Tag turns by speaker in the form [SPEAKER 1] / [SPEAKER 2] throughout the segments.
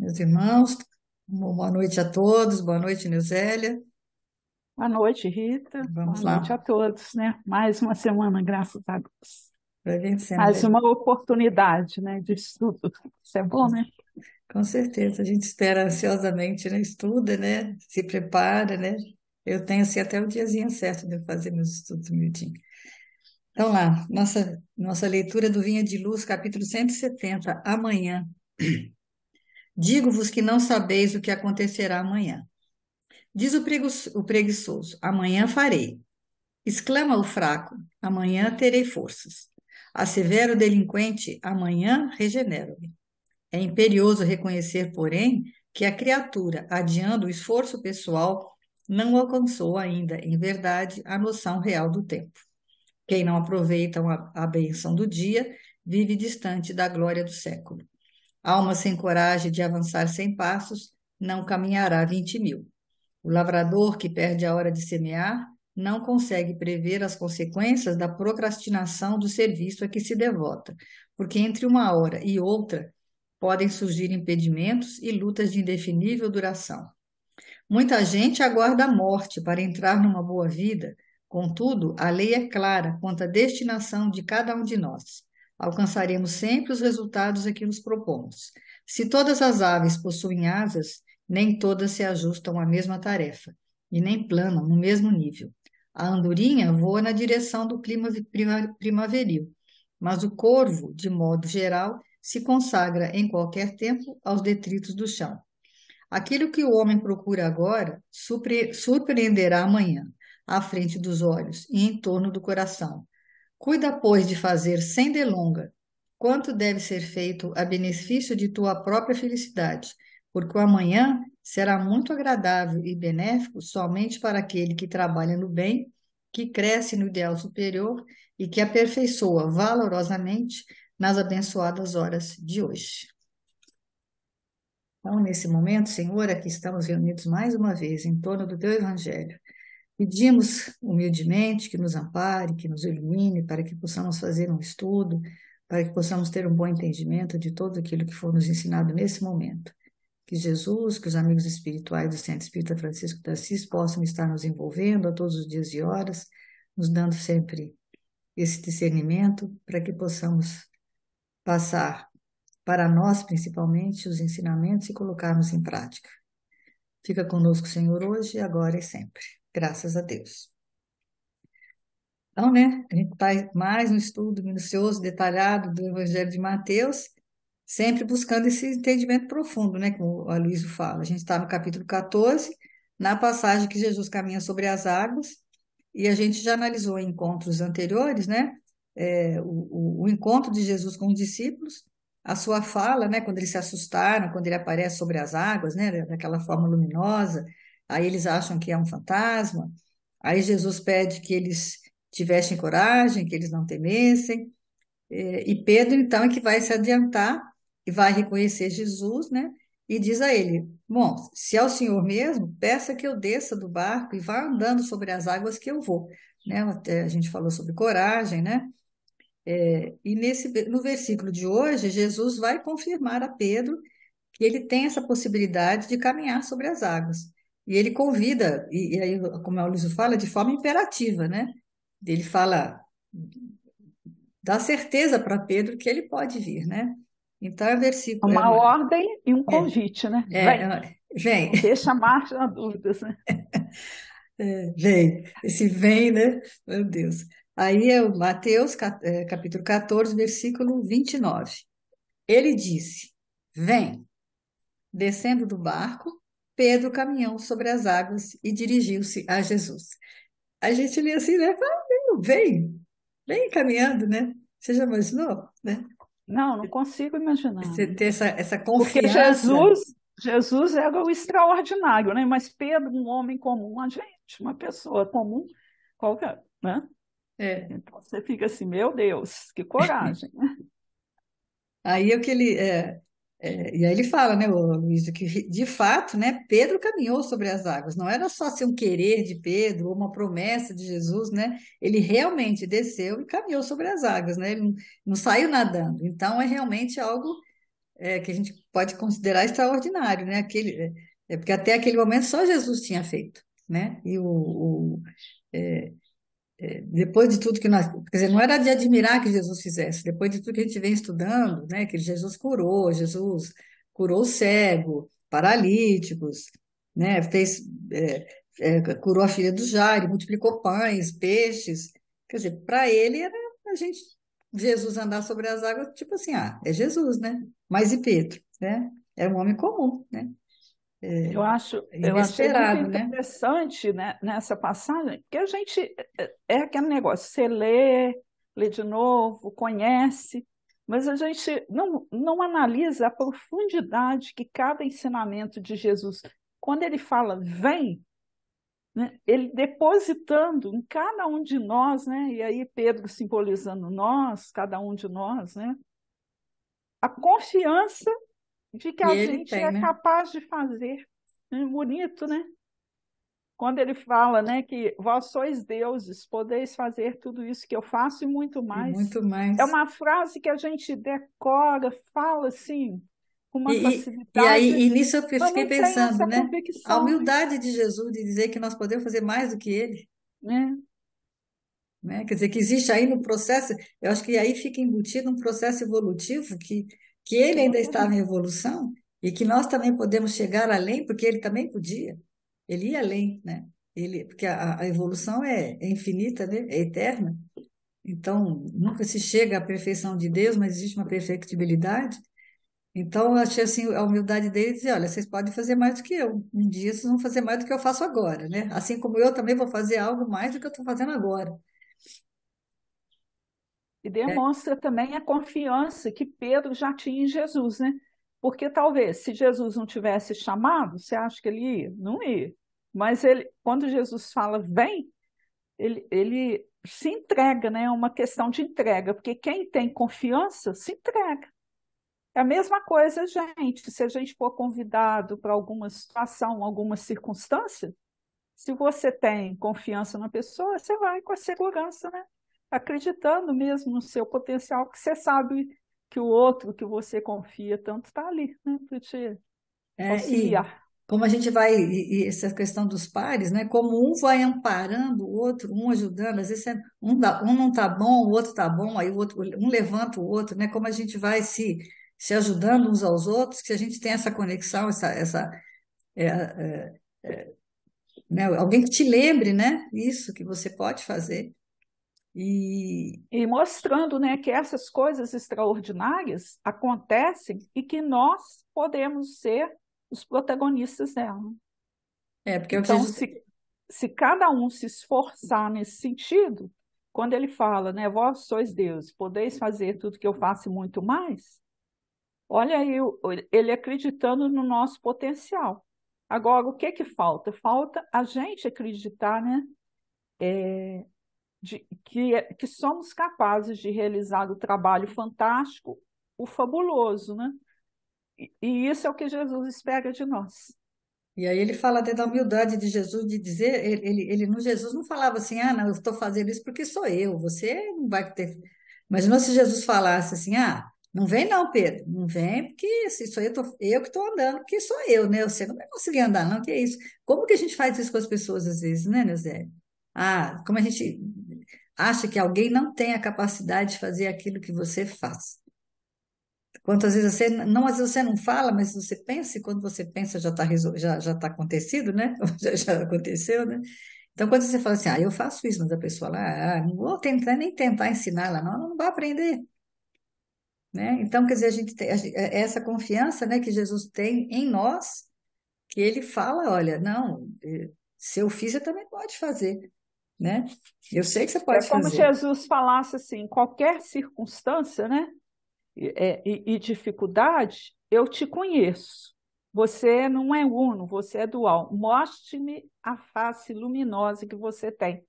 [SPEAKER 1] meus irmãos. Boa noite a todos, boa noite, Neusélia.
[SPEAKER 2] Boa noite, Rita.
[SPEAKER 1] Vamos
[SPEAKER 2] Boa noite
[SPEAKER 1] lá,
[SPEAKER 2] a todos, né? Mais uma semana, graças a Deus.
[SPEAKER 1] vai vencendo,
[SPEAKER 2] Mais
[SPEAKER 1] vai.
[SPEAKER 2] uma oportunidade, né, de estudo. Isso é bom, né?
[SPEAKER 1] Com certeza, a gente espera ansiosamente, né? Estuda, né? Se prepara, né? Eu tenho assim até o diazinho certo de eu fazer meus estudos miudinho. Então lá, nossa leitura do Vinha de Luz, capítulo 170, amanhã. Digo-vos que não sabeis o que acontecerá amanhã. Diz o preguiçoso, amanhã farei. Exclama o fraco: amanhã terei forças. Assevera o delinquente: amanhã regenero-me. É imperioso reconhecer, porém, que a criatura, adiando o esforço pessoal, não alcançou ainda, em verdade, a noção real do tempo. Quem não aproveita a bênção do dia vive distante da glória do século. Alma sem coragem de avançar 100 passos não caminhará 20.000. O lavrador que perde a hora de semear não consegue prever as consequências da procrastinação do serviço a que se devota, porque entre uma hora e outra podem surgir impedimentos e lutas de indefinível duração. Muita gente aguarda a morte para entrar numa boa vida, contudo, a lei é clara quanto à destinação de cada um de nós. Alcançaremos sempre os resultados a que nos propomos. Se todas as aves possuem asas, nem todas se ajustam à mesma tarefa, e nem planam no mesmo nível. A andorinha voa na direção do clima primaveril, mas o corvo, de modo geral, se consagra em qualquer tempo aos detritos do chão. Aquilo que o homem procura agora surpreenderá amanhã, à frente dos olhos e em torno do coração. Cuida, pois, de fazer sem delonga quanto deve ser feito a benefício de tua própria felicidade, porque o amanhã será muito agradável e benéfico somente para aquele que trabalha no bem, que cresce no ideal superior e que aperfeiçoa valorosamente nas abençoadas horas de hoje. Então, nesse momento, Senhor, aqui estamos reunidos mais uma vez em torno do Teu Evangelho. Pedimos humildemente que nos ampare, que nos ilumine, para que possamos fazer um estudo, para que possamos ter um bom entendimento de tudo aquilo que for nos ensinado nesse momento. Que Jesus, que os amigos espirituais do Centro Espírita Francisco de Assis possam estar nos envolvendo a todos os dias e horas, nos dando sempre esse discernimento, para que possamos passar para nós, principalmente, os ensinamentos e colocarmos em prática. Fica conosco, Senhor, hoje, agora e sempre. Graças a Deus. Então, né, a gente está mais um estudo minucioso, detalhado do Evangelho de Mateus, sempre buscando esse entendimento profundo, né, como o Aloysio fala. A gente está no capítulo 14, na passagem que Jesus caminha sobre as águas, e a gente já analisou em encontros anteriores, né, o encontro de Jesus com os discípulos, a sua fala, né, quando eles se assustaram, quando ele aparece sobre as águas, né, daquela forma luminosa, aí eles acham que é um fantasma, aí Jesus pede que eles tivessem coragem, que eles não temessem, e Pedro, então, é que vai se adiantar e vai reconhecer Jesus, né? E diz a ele: bom, se é o Senhor mesmo, peça que eu desça do barco e vá andando sobre as águas que eu vou. Né? Até a gente falou sobre coragem, né? E no versículo de hoje, Jesus vai confirmar a Pedro que ele tem essa possibilidade de caminhar sobre as águas. E ele convida, e aí, como a Luísa fala, de forma imperativa, né? Ele fala, dá certeza para Pedro que ele pode vir, né? Então, é versículo.
[SPEAKER 2] Uma ordem e um convite, né? Vem,
[SPEAKER 1] Vem,
[SPEAKER 2] não deixa margem a dúvidas, né?
[SPEAKER 1] vem. Esse vem, né? Meu Deus. Aí é o Mateus, capítulo 14, versículo 29. Ele disse: vem. Descendo do barco, Pedro caminhou sobre as águas e dirigiu-se a Jesus. A gente lê assim, né? Ah, vem, vem caminhando, né? Você já imaginou, né?
[SPEAKER 2] Não, não consigo imaginar,
[SPEAKER 1] Você
[SPEAKER 2] né?
[SPEAKER 1] ter essa
[SPEAKER 2] Porque
[SPEAKER 1] confiança.
[SPEAKER 2] Jesus era o extraordinário, né? Mas Pedro, um homem comum, a gente, uma pessoa comum, qualquer, né?
[SPEAKER 1] É.
[SPEAKER 2] Então você fica assim, meu Deus, que coragem, né?
[SPEAKER 1] Aí é o que ele. E aí ele fala, né, o Luiz, que de fato, né, Pedro caminhou sobre as águas. Não era só ser um querer de Pedro ou uma promessa de Jesus, né? Ele realmente desceu e caminhou sobre as águas, né? Ele não saiu nadando. Então é realmente algo que a gente pode considerar extraordinário, né? Porque até aquele momento só Jesus tinha feito, né? É, depois de tudo que nós, quer dizer, não era de admirar que Jesus fizesse, depois de tudo que a gente vem estudando, né? Que Jesus curou o cego, paralíticos, né? Curou a filha do Jairo, multiplicou pães, peixes. Quer dizer, para ele era a gente, Jesus andar sobre as águas, tipo assim, é Jesus, né? Mas e Pedro, né? Era um homem comum, né?
[SPEAKER 2] Eu achei muito
[SPEAKER 1] Inesperado, né?
[SPEAKER 2] interessante, né, nessa passagem, porque a gente é aquele negócio, você lê de novo, conhece, mas a gente não analisa a profundidade que cada ensinamento de Jesus, quando ele fala vem, né, ele depositando em cada um de nós, né, e aí Pedro simbolizando nós, cada um de nós, né, a confiança de que
[SPEAKER 1] E
[SPEAKER 2] a
[SPEAKER 1] ele
[SPEAKER 2] gente
[SPEAKER 1] tem,
[SPEAKER 2] é
[SPEAKER 1] né?
[SPEAKER 2] capaz de fazer. É bonito, né? Quando ele fala, né, que vós sois deuses, podeis fazer tudo isso que eu faço e muito
[SPEAKER 1] E
[SPEAKER 2] mais.
[SPEAKER 1] muito
[SPEAKER 2] É
[SPEAKER 1] mais.
[SPEAKER 2] uma frase que a gente decora, fala assim, com uma facilidade,
[SPEAKER 1] E nisso eu
[SPEAKER 2] mas
[SPEAKER 1] fiquei
[SPEAKER 2] não tem
[SPEAKER 1] pensando,
[SPEAKER 2] essa
[SPEAKER 1] né? A
[SPEAKER 2] convicção, né?
[SPEAKER 1] humildade de Jesus de dizer que nós podemos fazer mais do que ele,
[SPEAKER 2] Né?
[SPEAKER 1] né? Quer dizer, que existe aí no processo, eu acho que aí fica embutido um processo evolutivo que ele ainda
[SPEAKER 2] Muito
[SPEAKER 1] estava em
[SPEAKER 2] lindo.
[SPEAKER 1] evolução e que nós também podemos chegar além, porque ele também podia. Ele ia além, né? Porque a evolução é infinita, né? É eterna. Então, nunca se chega à perfeição de Deus, mas existe uma perfectibilidade. Então, eu achei assim, a humildade dele dizer, olha, vocês podem fazer mais do que eu. Um dia vocês vão fazer mais do que eu faço agora, né? Assim como eu também vou fazer algo mais do que eu estou fazendo agora.
[SPEAKER 2] E
[SPEAKER 1] É,
[SPEAKER 2] demonstra também a confiança que Pedro já tinha em Jesus, né? Porque talvez, se Jesus não tivesse chamado, você acha que ele ia? Não ia. Mas ele, quando Jesus fala, vem, ele se entrega, né? É uma questão de entrega, porque quem tem confiança se entrega. É a mesma coisa, gente. Se a gente for convidado para alguma situação, alguma circunstância, se você tem confiança na pessoa, você vai com a segurança, né? Acreditando mesmo no seu potencial, que você sabe que o outro que você confia tanto está ali, né? Para te
[SPEAKER 1] e
[SPEAKER 2] auxiliar.
[SPEAKER 1] como a gente vai, e essa questão dos pares, né? Como um vai amparando o outro, um ajudando, às vezes um não está bom, o outro está bom, aí o outro, um levanta o outro, né? Como a gente vai se ajudando uns aos outros, que a gente tem essa conexão, é, é, né? Alguém que te lembre, né? Isso que você pode fazer. E
[SPEAKER 2] E mostrando, né, que essas coisas extraordinárias acontecem e que nós podemos ser os protagonistas dela.
[SPEAKER 1] porque é o que
[SPEAKER 2] Então,
[SPEAKER 1] Jesus.
[SPEAKER 2] se cada um se esforçar nesse sentido, quando ele fala, né, vós sois Deus, podeis fazer tudo que eu faço e muito mais, olha aí ele acreditando no nosso potencial. Agora, o que que falta? Falta a gente acreditar, né, que somos capazes de realizar o trabalho fantástico, o fabuloso, né? E isso é o que Jesus espera de nós.
[SPEAKER 1] E aí ele fala até da humildade de Jesus, de dizer, no Jesus não falava assim, não, eu estou fazendo isso porque sou eu, você não vai ter. Imaginou se Jesus falasse assim, não vem não, Pedro, não vem porque se sou eu que estou andando, porque sou eu, né? Você não vai conseguir andar, não, que é isso? Como que a gente faz isso com as pessoas às vezes, né, Neuzé? Como a gente acha que alguém não tem a capacidade de fazer aquilo que você faz. Quantas vezes você não, às vezes você não fala, mas você pensa, e quando você pensa já está já tá acontecido, né? Já aconteceu, né? Então, quando você fala assim, eu faço isso, mas a pessoa lá, não vou tentar nem tentar ensinar ela, não, ela não vai aprender, né? Então, quer dizer, a gente tem é essa confiança, né, que Jesus tem em nós, que ele fala, olha, não, se eu fiz, você também pode fazer, né? Eu sei que você
[SPEAKER 2] É
[SPEAKER 1] pode
[SPEAKER 2] como
[SPEAKER 1] fazer.
[SPEAKER 2] Jesus falasse assim, em qualquer circunstância, né? E dificuldade, eu te conheço. Você não é uno, você é dual. Mostre-me a face luminosa que você tem.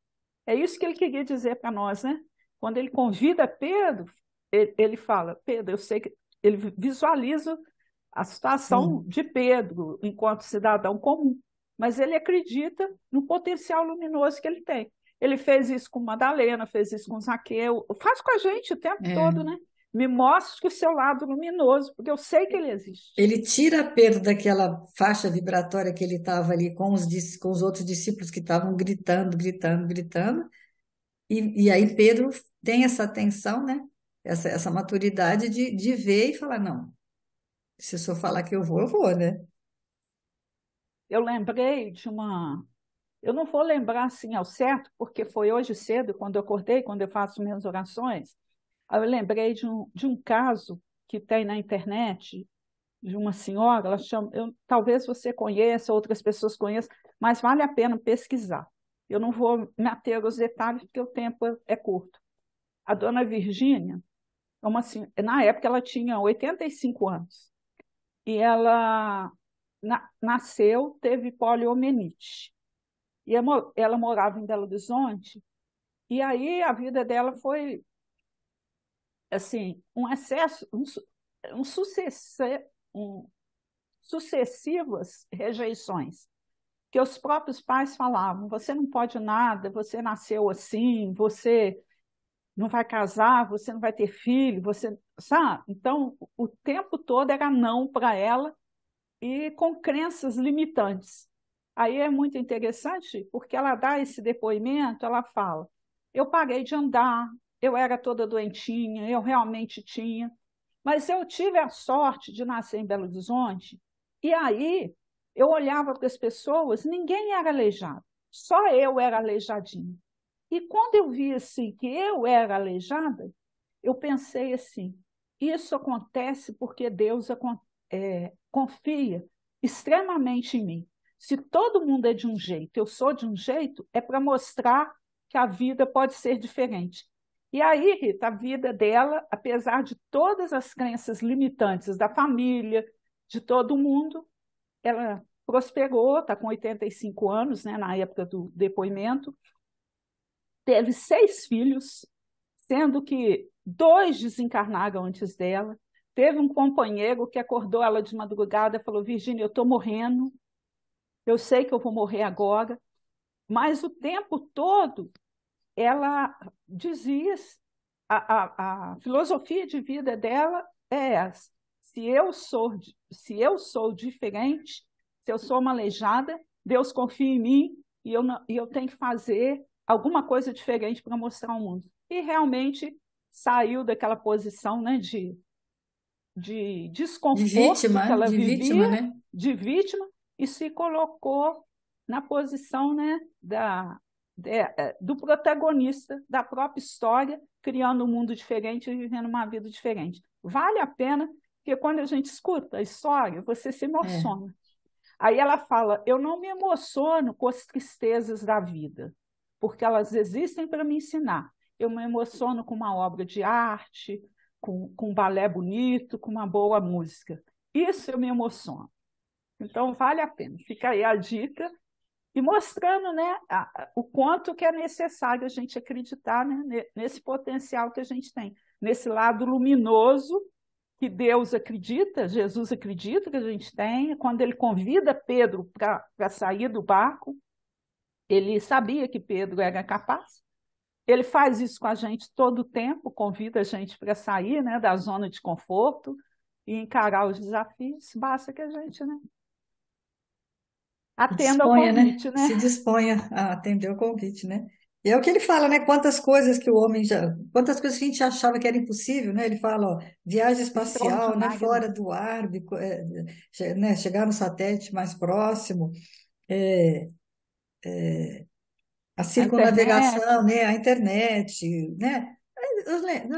[SPEAKER 2] É isso que ele queria dizer para nós, né? Quando ele convida Pedro, ele fala: Pedro, eu sei que ele visualiza a situação
[SPEAKER 1] Sim,
[SPEAKER 2] de Pedro enquanto cidadão comum, mas ele acredita no potencial luminoso que ele tem. Ele fez isso com Madalena, fez isso com Zaqueu, faz com a gente o tempo
[SPEAKER 1] é,
[SPEAKER 2] todo, né? me mostre o seu lado luminoso, porque eu sei que ele existe.
[SPEAKER 1] Ele tira Pedro daquela faixa vibratória que ele estava ali com os outros discípulos que estavam gritando, gritando, gritando. E aí Pedro tem essa atenção, né? Essa maturidade de ver e falar, não, se o senhor falar que eu vou, né?
[SPEAKER 2] Eu lembrei de uma. Eu não vou lembrar assim ao certo, porque foi hoje cedo, quando eu acordei, quando eu faço minhas orações. Aí eu lembrei de um caso que tem na internet, de uma senhora, ela chama, talvez você conheça, outras pessoas conheçam, mas vale a pena pesquisar. Eu não vou me ater aos detalhes, porque o tempo é curto. A dona Virgínia, na época ela tinha 85 anos, e ela nasceu, teve poliomielite. E ela morava em Belo Horizonte, e aí a vida dela foi assim, um excesso, um, sucesse- um sucessivas rejeições, que os próprios pais falavam: você não pode nada, você nasceu assim, você não vai casar, você não vai ter filho, você sabe? Então, o tempo todo era não para ela e com crenças limitantes. Aí é muito interessante, porque ela dá esse depoimento, ela fala: eu parei de andar, eu era toda doentinha, eu realmente tinha, mas eu tive a sorte de nascer em Belo Horizonte, e aí eu olhava para as pessoas, ninguém era aleijado, só eu era aleijadinha. E quando eu vi assim que eu era aleijada, eu pensei assim: isso acontece porque Deus confia extremamente em mim. Se todo mundo é de um jeito, eu sou de um jeito, é para mostrar que a vida pode ser diferente. E aí, Rita, a vida dela, apesar de todas as crenças limitantes da família, de todo mundo, ela prosperou, está com 85 anos, né, na época do depoimento, teve 6 filhos, sendo que 2 desencarnaram antes dela. Teve um companheiro que acordou ela de madrugada e falou: Virgínia, eu estou morrendo, eu sei que eu vou morrer agora, mas o tempo todo ela dizia, a filosofia de vida dela é essa: se eu sou diferente, se eu sou uma aleijada, Deus confia em mim e eu tenho que fazer alguma coisa diferente para mostrar ao mundo. E realmente saiu daquela posição, né, de desconforto que ela
[SPEAKER 1] De
[SPEAKER 2] vivia,
[SPEAKER 1] vítima, né?
[SPEAKER 2] de vítima, e se colocou na posição, né, do protagonista da própria história, criando um mundo diferente e vivendo uma vida diferente. Vale a pena, porque quando a gente escuta a história, você se
[SPEAKER 1] É.
[SPEAKER 2] emociona. Aí ela fala: eu não me emociono com as tristezas da vida, porque elas existem para me ensinar. Eu me emociono com uma obra de arte, com um balé bonito, com uma boa música. Isso eu me emociono. Então, vale a pena. Fica aí a dica e mostrando, né, o quanto que é necessário a gente acreditar, né, nesse potencial que a gente tem, nesse lado luminoso que Deus acredita, Jesus acredita que a gente tem. Quando ele convida Pedro para sair do barco, ele sabia que Pedro era capaz. Ele faz isso com a gente todo o tempo, convida a gente para sair, né, da zona de conforto e encarar os desafios. Basta que a gente, né,
[SPEAKER 1] Se
[SPEAKER 2] atenda ao
[SPEAKER 1] disponha, né?
[SPEAKER 2] convite, né?
[SPEAKER 1] Se disponha a atender o convite, né? E é o que ele fala, né? Quantas coisas que o homem já, quantas coisas que a gente achava que era impossível, né? Ele fala, ó, viagem espacial, né?
[SPEAKER 2] Extraordinário, né?
[SPEAKER 1] Fora do ar, né? Chegar no satélite mais próximo, é, a
[SPEAKER 2] A internet,
[SPEAKER 1] circunnavegação, né? A internet, né?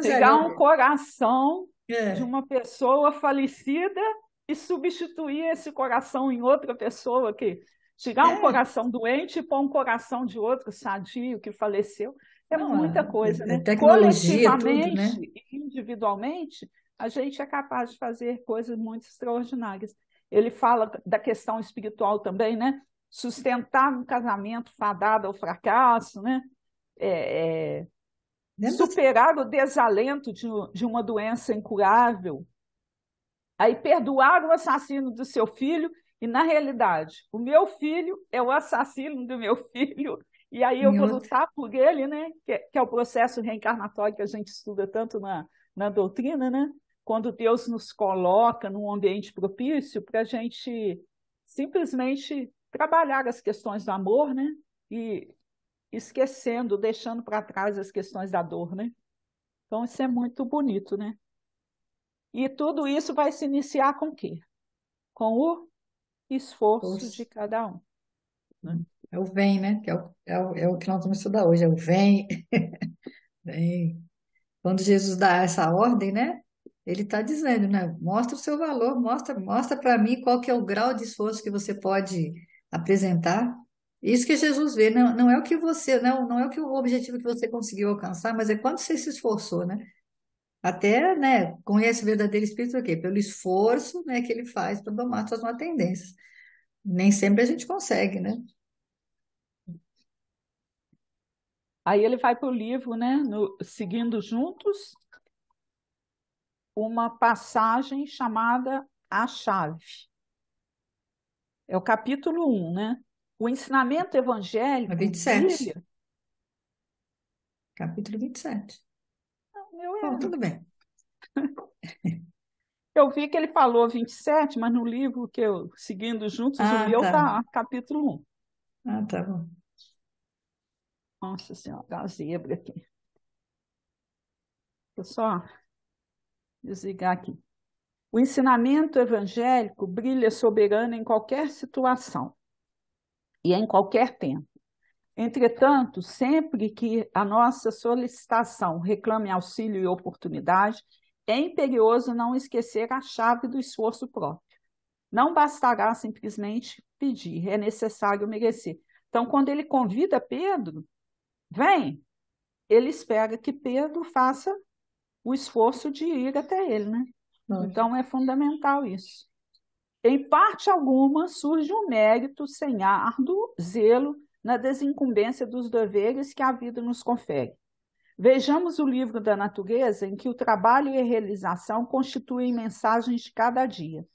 [SPEAKER 2] pegar um coração de
[SPEAKER 1] É,
[SPEAKER 2] uma pessoa falecida e substituir esse coração em outra pessoa, que tirar um
[SPEAKER 1] é,
[SPEAKER 2] coração doente e pôr um coração de outro sadio que faleceu. É
[SPEAKER 1] não,
[SPEAKER 2] muita coisa, né?
[SPEAKER 1] tecnologia, tudo,
[SPEAKER 2] Coletivamente
[SPEAKER 1] né?
[SPEAKER 2] e individualmente, a gente é capaz de fazer coisas muito extraordinárias. Ele fala da questão espiritual também, né? Sustentar um casamento fadado ao fracasso, né? É,
[SPEAKER 1] Lembra?
[SPEAKER 2] superar o desalento de uma doença incurável, aí perdoar o assassino do seu filho, e na realidade, o meu filho é o assassino do meu filho, e aí eu
[SPEAKER 1] Em
[SPEAKER 2] vou
[SPEAKER 1] outro,
[SPEAKER 2] lutar por ele, né? Que é o processo reencarnatório que a gente estuda tanto na doutrina, né? Quando Deus nos coloca num ambiente propício para a gente simplesmente trabalhar as questões do amor, né? E esquecendo, deixando para trás as questões da dor, né? Então, isso é muito bonito, né? E tudo isso vai se iniciar com o quê? Com o esforço de
[SPEAKER 1] Força.
[SPEAKER 2] cada um, né?
[SPEAKER 1] É o vem, né? Que é o que nós vamos estudar hoje, é o vem, vem. Quando Jesus dá essa ordem, né? Ele está dizendo, né? Mostra o seu valor, mostra para mim qual que é o grau de esforço que você pode apresentar. Isso que Jesus vê, não é o que você, não é o que o objetivo que você conseguiu alcançar, mas é quanto você se esforçou, né? Até, né, conhece o verdadeiro espírito o quê? Pelo esforço, né, que ele faz para domar suas má tendências. Nem sempre a gente consegue, né?
[SPEAKER 2] Aí ele vai para o livro, né? Seguindo Juntos, uma passagem chamada A Chave. É o capítulo 1, né? O ensinamento
[SPEAKER 1] É
[SPEAKER 2] evangélico
[SPEAKER 1] 27,
[SPEAKER 2] brilha.
[SPEAKER 1] capítulo 27.
[SPEAKER 2] Eu,
[SPEAKER 1] Bom,
[SPEAKER 2] é-
[SPEAKER 1] tudo bem.
[SPEAKER 2] eu vi que ele falou 27, mas no livro que eu, Seguindo Juntos, o
[SPEAKER 1] Ah,
[SPEAKER 2] meu
[SPEAKER 1] tá.
[SPEAKER 2] tá capítulo 1.
[SPEAKER 1] Ah, tá bom.
[SPEAKER 2] Nossa Senhora, dá uma zebra aqui. Vou só desligar aqui. O ensinamento evangélico brilha soberano em qualquer situação e em qualquer tempo. Entretanto, sempre que a nossa solicitação reclame auxílio e oportunidade, é imperioso não esquecer a chave do esforço próprio. Não bastará simplesmente pedir, é necessário merecer. Então, quando ele convida Pedro, vem, ele espera que Pedro faça o esforço de ir até ele, né?
[SPEAKER 1] Lógico.
[SPEAKER 2] Então, é fundamental isso. Em parte alguma, surge um mérito sem árduo zelo na desincumbência dos deveres que a vida nos confere. Vejamos o livro da natureza, em que o trabalho e a realização constituem mensagens de cada dia.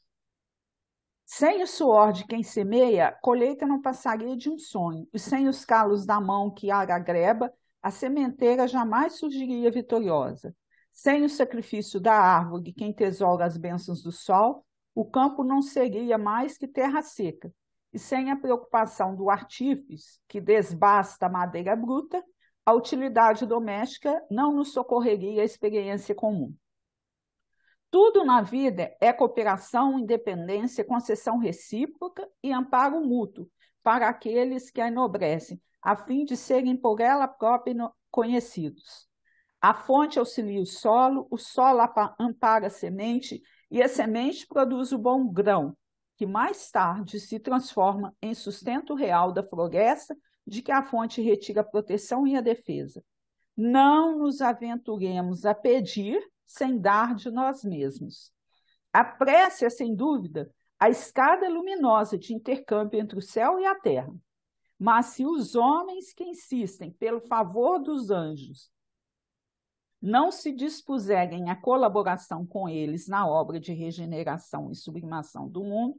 [SPEAKER 2] Sem o suor de quem semeia, a colheita não passaria de um sonho, e sem os calos da mão que ara a greba, a sementeira jamais surgiria vitoriosa. Sem o sacrifício da árvore, quem tesoura as bênçãos do sol, o campo não seria mais que terra seca. E sem a preocupação do artífice, que desbasta a madeira bruta, a utilidade doméstica não nos socorreria à experiência comum. Tudo na vida é cooperação, independência, concessão recíproca e amparo mútuo para aqueles que a enobrecem, a fim de serem por ela própria conhecidos. A fonte auxilia o solo ampara a semente e a semente produz o bom grão, que mais tarde se transforma em sustento real da floresta, de que a fonte retira a proteção e a defesa. Não nos aventuremos a pedir sem dar de nós mesmos. A prece é, sem dúvida, a escada luminosa de intercâmbio entre o céu e a terra. Mas se os homens que insistem pelo favor dos anjos não se dispuserem à colaboração com eles na obra de regeneração e sublimação do mundo,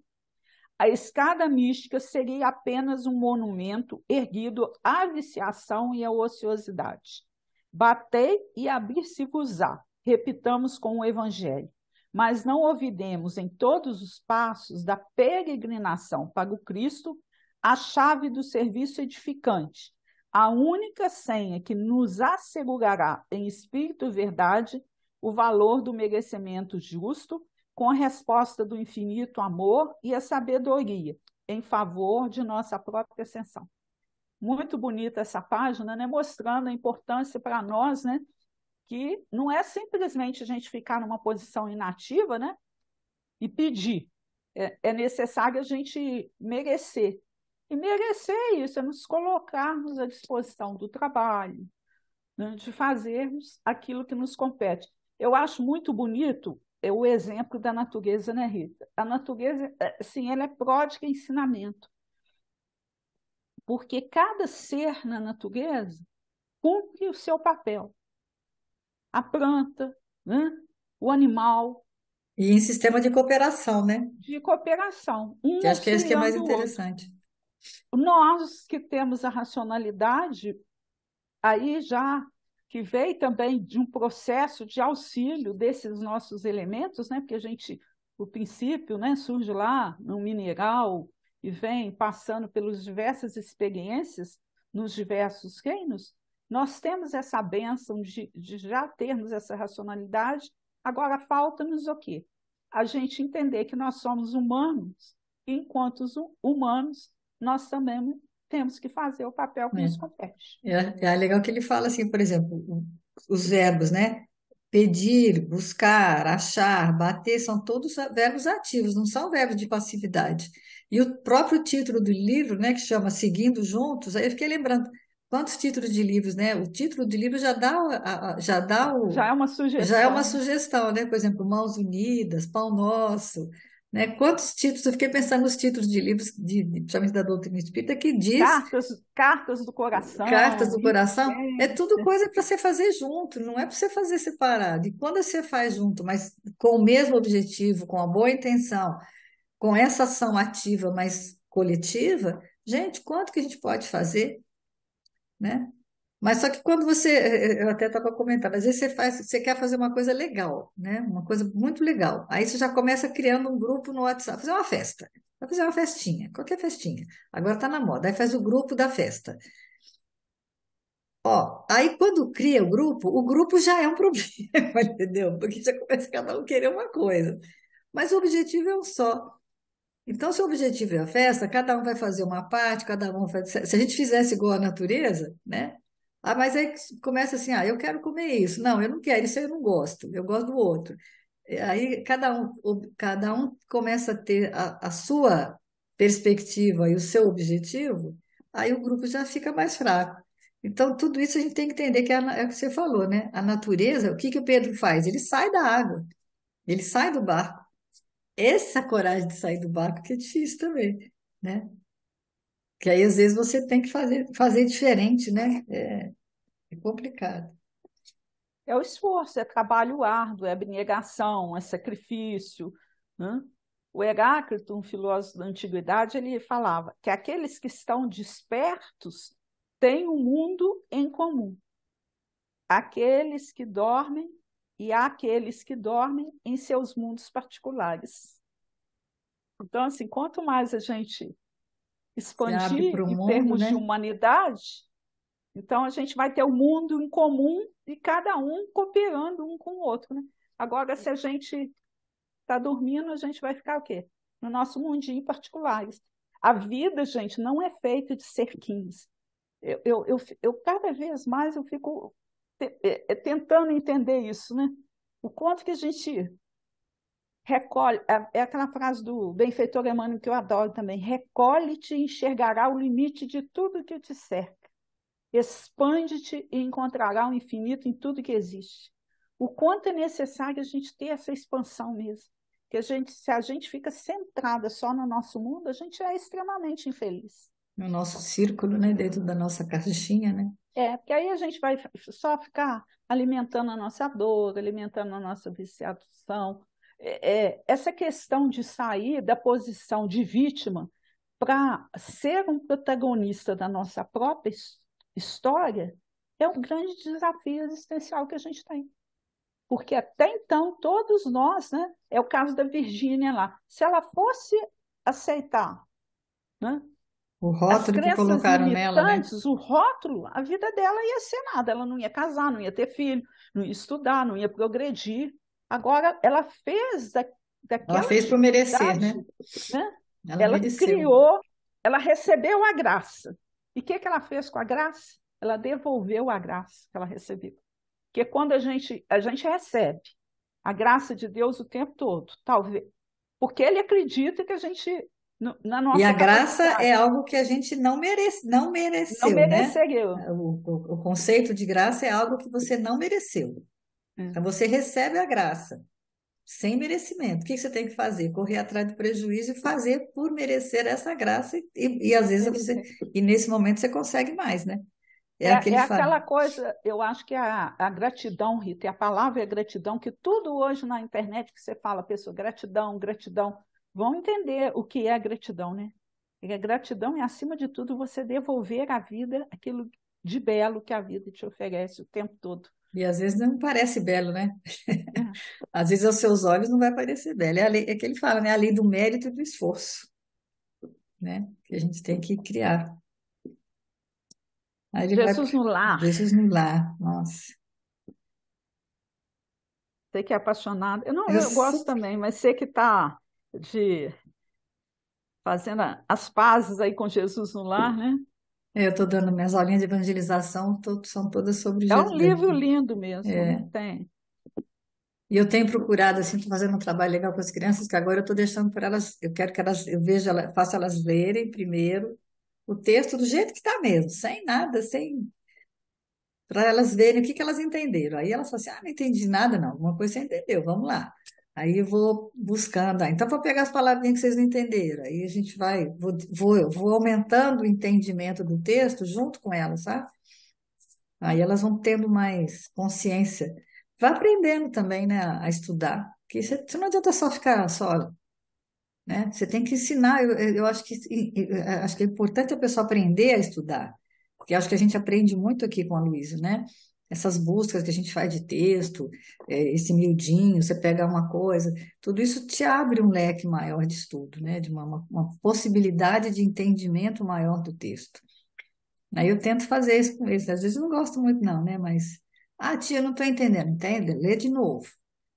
[SPEAKER 2] a escada mística seria apenas um monumento erguido à viciação e à ociosidade. Batei e abrir-se-vos-á, repitamos com o Evangelho, mas não ouvidemos em todos os passos da peregrinação para o Cristo a chave do serviço edificante, a única senha que nos assegurará em espírito e verdade o valor do merecimento justo, com a resposta do infinito amor e a sabedoria em favor de nossa própria ascensão. Muito bonita essa página, né? Mostrando a importância para nós, né? Que não é simplesmente a gente ficar numa posição inativa, né? E pedir. É necessário a gente merecer. E merecer isso, é nos colocarmos à disposição do trabalho, né? De fazermos aquilo que nos compete. Eu acho muito bonito o exemplo da natureza, né, Rita? A natureza, sim, ela é pródiga em ensinamento, porque cada ser na natureza cumpre o seu papel. A planta, né? O animal,
[SPEAKER 1] E em sistema de cooperação, né?
[SPEAKER 2] de cooperação,
[SPEAKER 1] Que
[SPEAKER 2] um
[SPEAKER 1] acho que é isso que é mais
[SPEAKER 2] auxiliando o outro.
[SPEAKER 1] interessante.
[SPEAKER 2] Nós que temos a racionalidade, aí já que veio também de um processo de auxílio desses nossos elementos, né? Porque o princípio, né, surge lá no mineral e vem passando pelas diversas experiências nos diversos reinos. Nós temos essa bênção de já termos essa racionalidade. Agora falta-nos o quê? A gente entender que nós somos humanos, e enquanto humanos, nós também temos que fazer o papel que nos compete.
[SPEAKER 1] É legal que ele fala assim, por exemplo, os verbos, né? Pedir, buscar, achar, bater, são todos verbos ativos, não são verbos de passividade. E o próprio título do livro, né, que chama Seguindo Juntos, aí eu fiquei lembrando quantos títulos de livros, né? O título do livro já dá,
[SPEAKER 2] Já é uma
[SPEAKER 1] já é uma
[SPEAKER 2] sugestão, né?
[SPEAKER 1] sugestão, né? Por exemplo, Mãos Unidas, Pão Nosso, né? Quantos títulos, eu fiquei pensando nos títulos de livros, principalmente da doutrina espírita, que diz
[SPEAKER 2] Cartas do
[SPEAKER 1] cartas
[SPEAKER 2] coração,
[SPEAKER 1] do coração, é tudo
[SPEAKER 2] resistência.
[SPEAKER 1] coisa para você fazer junto, não é para você fazer separado. E quando você faz junto, mas com o mesmo objetivo, com a boa intenção, com essa ação ativa, mas coletiva, gente, quanto que a gente pode fazer, né? Mas só que quando eu até estava comentando, às vezes você quer fazer uma coisa legal, né? Uma coisa muito legal. Aí você já começa criando um grupo no WhatsApp, fazer uma festa. Vai fazer uma festinha, qualquer festinha. Agora está na moda. Aí faz o grupo da festa. Ó, aí quando cria o grupo já é um problema, entendeu? Porque já começa cada um querer uma coisa. Mas o objetivo é um só. Então, se o objetivo é a festa, cada um vai fazer uma parte, cada um vai. Se a gente fizesse igual à natureza, né? Ah, mas aí começa assim, ah, eu quero comer isso. Não, eu não quero, isso aí eu não gosto, eu gosto do outro. Aí cada um começa a ter a sua perspectiva e o seu objetivo, aí o grupo já fica mais fraco. Então, tudo isso a gente tem que entender que é o que você falou, né? A natureza, o que que o Pedro faz? Ele sai da água, ele sai do barco. Essa coragem de sair do barco que é difícil também, né? Que aí às vezes você tem que fazer diferente, né? É complicado.
[SPEAKER 2] É o esforço, é trabalho árduo, é abnegação, é sacrifício, né? O Heráclito, um filósofo da antiguidade, ele falava que aqueles que estão despertos têm um mundo em comum. Aqueles que dormem e aqueles que dormem em seus mundos particulares. Então, assim, quanto mais a gente
[SPEAKER 1] Se abre
[SPEAKER 2] expandir
[SPEAKER 1] para o
[SPEAKER 2] em
[SPEAKER 1] mundo,
[SPEAKER 2] termos de
[SPEAKER 1] né?
[SPEAKER 2] humanidade, então a gente vai ter o mundo em comum e cada um cooperando um com o outro, né? Agora, se a gente está dormindo, a gente vai ficar o quê? No nosso mundinho particulares. A vida, gente, não é feita de cerquinhos. Eu cada vez mais eu fico tentando entender isso, né? O quanto que a gente recolhe, é aquela frase do benfeitor Emmanuel que eu adoro também, recolhe-te e enxergará o limite de tudo que te cerca. Expande-te e encontrará o infinito em tudo que existe. O quanto é necessário a gente ter essa expansão mesmo. Que se a gente fica centrada só no nosso mundo, a gente é extremamente infeliz.
[SPEAKER 1] No nosso círculo, né? Dentro da nossa caixinha, né?
[SPEAKER 2] Porque aí a gente vai só ficar alimentando a nossa dor, alimentando a nossa viciação. Essa questão de sair da posição de vítima para ser um protagonista da nossa própria história é um grande desafio existencial que a gente tem. Porque até então, todos nós, né? É o caso da Virgínia lá. Se ela fosse aceitar, né,
[SPEAKER 1] O
[SPEAKER 2] as
[SPEAKER 1] rótulo que
[SPEAKER 2] crenças
[SPEAKER 1] colocaram nela, né?
[SPEAKER 2] limitantes, o rótulo, a vida dela ia ser nada. Ela não ia casar, não ia ter filho, não ia estudar, não ia progredir. Agora, ela fez
[SPEAKER 1] Ela
[SPEAKER 2] daquela
[SPEAKER 1] fez por merecer,
[SPEAKER 2] dificuldade,
[SPEAKER 1] né?
[SPEAKER 2] né?
[SPEAKER 1] Ela
[SPEAKER 2] Ela
[SPEAKER 1] mereceu.
[SPEAKER 2] criou, ela recebeu a graça. E o que ela fez com a graça? Ela devolveu a graça que ela recebeu. Porque quando a gente recebe a graça de Deus o tempo todo, talvez, porque ele acredita que a gente, na
[SPEAKER 1] E a
[SPEAKER 2] nossa
[SPEAKER 1] graça é
[SPEAKER 2] capacidade,
[SPEAKER 1] algo que a gente não
[SPEAKER 2] não
[SPEAKER 1] mereceu, né?
[SPEAKER 2] mereceria.
[SPEAKER 1] O conceito de graça é algo que você não mereceu.
[SPEAKER 2] É,
[SPEAKER 1] Então você recebe a graça sem merecimento. O que você tem que fazer? Correr atrás do prejuízo e fazer por merecer essa graça. E às vezes
[SPEAKER 2] merecer.
[SPEAKER 1] e nesse momento você consegue mais, né? É
[SPEAKER 2] É
[SPEAKER 1] aquele
[SPEAKER 2] aquela coisa, eu acho que a gratidão, Rita, e a palavra é gratidão, que tudo hoje na internet que você fala, pessoa, gratidão, gratidão, vão entender o que é a gratidão, né? E a gratidão é, acima de tudo, você devolver à vida aquilo de belo que a vida te oferece o tempo todo.
[SPEAKER 1] E às vezes não parece belo, né?
[SPEAKER 2] É.
[SPEAKER 1] Às vezes aos seus olhos não vai parecer belo. É que ele fala, né? A lei do mérito e do esforço, né? Que a gente tem que criar. Aí ele vai
[SPEAKER 2] Jesus no lar,
[SPEAKER 1] Jesus no lar. Nossa.
[SPEAKER 2] você que é apaixonado.
[SPEAKER 1] Eu,
[SPEAKER 2] Eu gosto
[SPEAKER 1] sou-
[SPEAKER 2] também, mas você que está de fazendo as pazes aí com Jesus no lar, né?
[SPEAKER 1] eu estou dando minhas aulinhas de evangelização, são todas sobre
[SPEAKER 2] É um
[SPEAKER 1] Jesus.
[SPEAKER 2] livro lindo mesmo,
[SPEAKER 1] É,
[SPEAKER 2] não tem?
[SPEAKER 1] e eu tenho procurado, assim, estou fazendo um trabalho legal com as crianças, que agora eu estou deixando para elas, eu quero que elas, eu vejo, faço elas lerem primeiro o texto do jeito que está mesmo, sem nada, sem para elas verem o que que elas entenderam. Aí elas falam assim: ah, não entendi nada, não. Alguma coisa você entendeu, vamos lá. Aí eu vou buscando, então vou pegar as palavrinhas que vocês não entenderam. Aí a gente vai, vou aumentando o entendimento do texto junto com elas, sabe? Aí elas vão tendo mais consciência. Vai aprendendo também, né, a estudar. Porque você não adianta só ficar só, né? Você tem que ensinar. Eu acho que é importante a pessoa aprender a estudar, porque acho que a gente aprende muito aqui com a Luísa, né? Essas buscas que a gente faz de texto, esse miudinho, você pega uma coisa, tudo isso te abre um leque maior de estudo, né? De uma possibilidade de entendimento maior do texto. Aí eu tento fazer isso com eles. Às vezes eu não gosto muito, não, né? Mas, ah, tia, eu não estou entendendo. Entende? Lê de novo.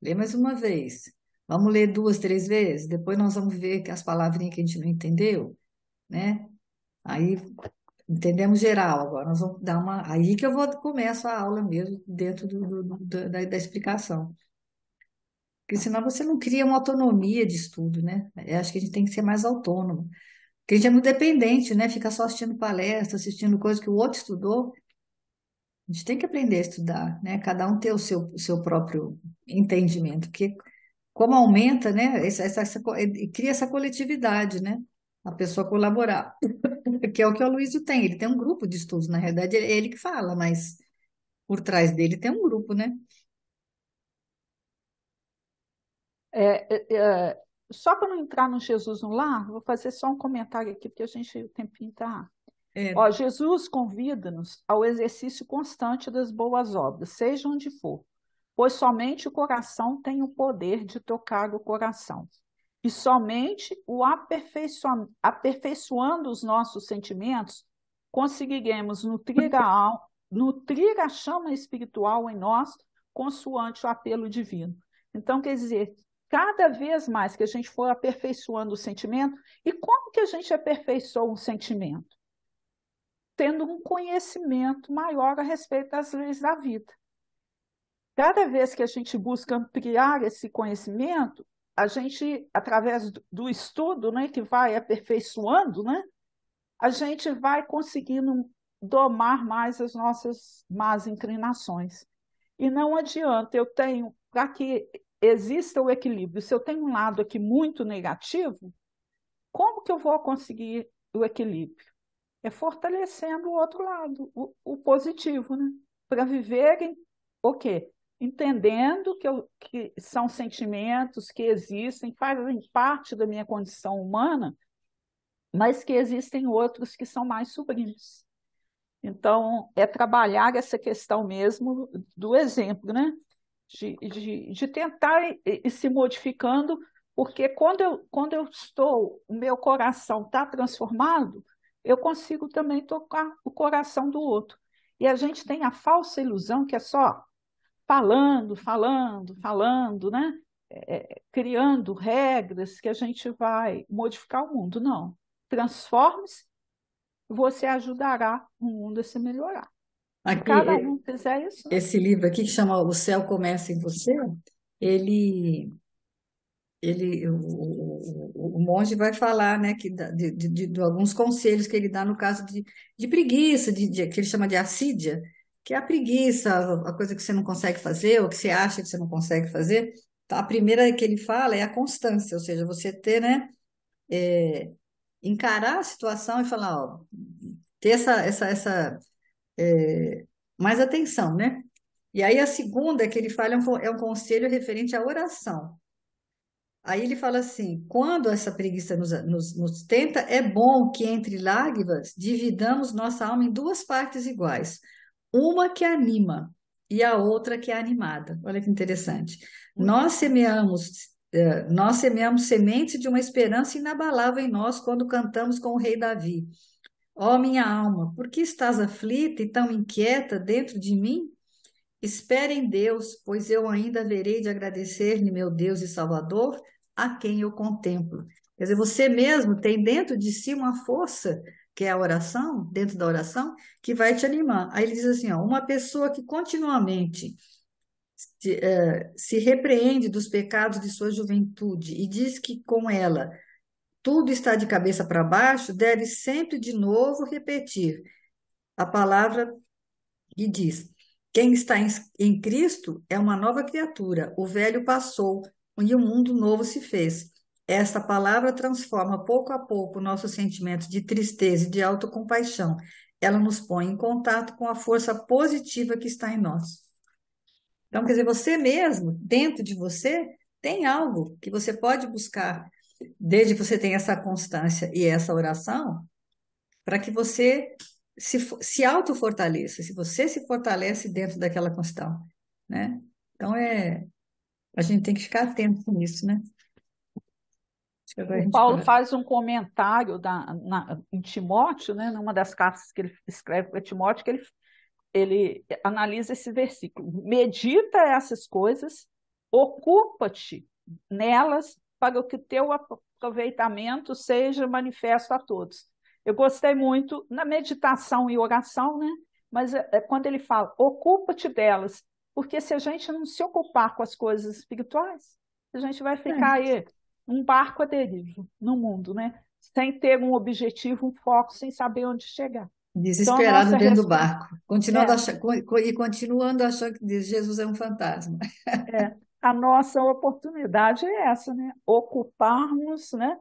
[SPEAKER 1] Lê mais uma vez. Vamos ler duas, três vezes. Depois nós vamos ver que as palavrinhas que a gente não entendeu, né? Aí entendemos geral agora. Nós vamos dar uma. Aí que eu vou começo a aula mesmo dentro da explicação. Porque senão você não cria uma autonomia de estudo, né? Eu acho que a gente tem que ser mais autônomo. Porque a gente é muito dependente, né? Fica só assistindo palestra, assistindo coisa que o outro estudou. A gente tem que aprender a estudar, né? Cada um ter o seu próprio entendimento, porque como aumenta, né? Cria essa coletividade, né? A pessoa colaborar, que é o que o Aloysio tem. Ele tem um grupo de estudos, na realidade, é ele que fala, mas por trás dele tem um grupo, né?
[SPEAKER 2] É, é, é, só para não entrar no Jesus no lar, vou fazer só um comentário aqui, porque o tempinho está.
[SPEAKER 1] É,
[SPEAKER 2] Ó, Jesus convida-nos ao exercício constante das boas obras, seja onde for, pois somente o coração tem o poder de tocar o coração. E somente aperfeiçoando os nossos sentimentos, conseguiremos nutrir a chama espiritual em nós, consoante o apelo divino. Então, quer dizer, cada vez mais que a gente for aperfeiçoando o sentimento, e como que a gente aperfeiçoa um sentimento? Tendo um conhecimento maior a respeito das leis da vida. Cada vez que a gente busca ampliar esse conhecimento, a gente, através do estudo, né, que vai aperfeiçoando, né, a gente vai conseguindo domar mais as nossas más inclinações. E não adianta, eu tenho, para que exista o equilíbrio, se eu tenho um lado aqui muito negativo, como que eu vou conseguir o equilíbrio? É fortalecendo o outro lado, o positivo, né? Para viverem o quê? Entendendo que são sentimentos que existem, fazem parte da minha condição humana, mas que existem outros que são mais sublimes. Então, é trabalhar essa questão mesmo do exemplo, né? De tentar ir se modificando, porque quando eu estou, o meu coração está transformado, eu consigo também tocar o coração do outro. E a gente tem a falsa ilusão que é só falando, falando, falando, né? Criando regras que a gente vai modificar o mundo. Não. Transforme-se, você ajudará o mundo a se melhorar. Se
[SPEAKER 1] aqui,
[SPEAKER 2] cada um fizer isso, né?
[SPEAKER 1] esse livro aqui que chama O Céu Começa em Você, ele o monge vai falar, né, de alguns conselhos que ele dá no caso de preguiça, que ele chama de assídia, que é a preguiça, a coisa que você não consegue fazer, ou que você acha que você não consegue fazer. Então, a primeira que ele fala é a constância, ou seja, você ter, né, é, encarar a situação e falar, ó, ter mais atenção, né? E aí a segunda que ele fala é um conselho referente à oração. Aí ele fala assim: quando essa preguiça nos tenta, é bom que entre lágrimas dividamos nossa alma em duas partes iguais, uma que anima e a outra que é animada. Olha que interessante. Nós semeamos sementes de uma esperança inabalável em nós quando cantamos com o rei Davi. Ó minha alma, por que estás aflita e tão inquieta dentro de mim? Espere em Deus, pois eu ainda haverei de agradecer-lhe, meu Deus e Salvador, a quem eu contemplo. Quer dizer, você mesmo tem dentro de si uma força, que é a oração, dentro da oração, que vai te animar. Aí ele diz assim, ó, uma pessoa que continuamente se repreende dos pecados de sua juventude e diz que com ela tudo está de cabeça para baixo, deve sempre de novo repetir a palavra e diz: quem está em Cristo é uma nova criatura, o velho passou e o mundo novo se fez. Esta palavra transforma pouco a pouco o nosso sentimento de tristeza e de autocompaixão. Ela nos põe em contato com a força positiva que está em nós. Então, quer dizer, você mesmo, dentro de você, tem algo que você pode buscar, desde que você tenha essa constância e essa oração, para que você se autofortaleça, se você se fortalece dentro daquela questão, né? Então, a gente tem que ficar atento com isso, né? Acho que agora a
[SPEAKER 2] O
[SPEAKER 1] gente
[SPEAKER 2] Paulo
[SPEAKER 1] para.
[SPEAKER 2] faz um comentário em Timóteo, né, numa das cartas que ele escreve para Timóteo, que ele analisa esse versículo. Medita essas coisas, ocupa-te nelas, para que o teu aproveitamento seja manifesto a todos. Eu gostei muito na meditação e oração, né? Mas quando ele fala, ocupa-te delas, porque se a gente não se ocupar com as coisas espirituais, a gente vai ficar
[SPEAKER 1] É,
[SPEAKER 2] aí um barco à deriva no mundo, né? Sem ter um objetivo, um foco, sem saber onde chegar. Então, a
[SPEAKER 1] desesperado
[SPEAKER 2] nossa
[SPEAKER 1] dentro do
[SPEAKER 2] resposta
[SPEAKER 1] barco, continuando
[SPEAKER 2] é,
[SPEAKER 1] e continuando achando que Jesus é um fantasma.
[SPEAKER 2] a nossa oportunidade é essa, né? Ocuparmos, né?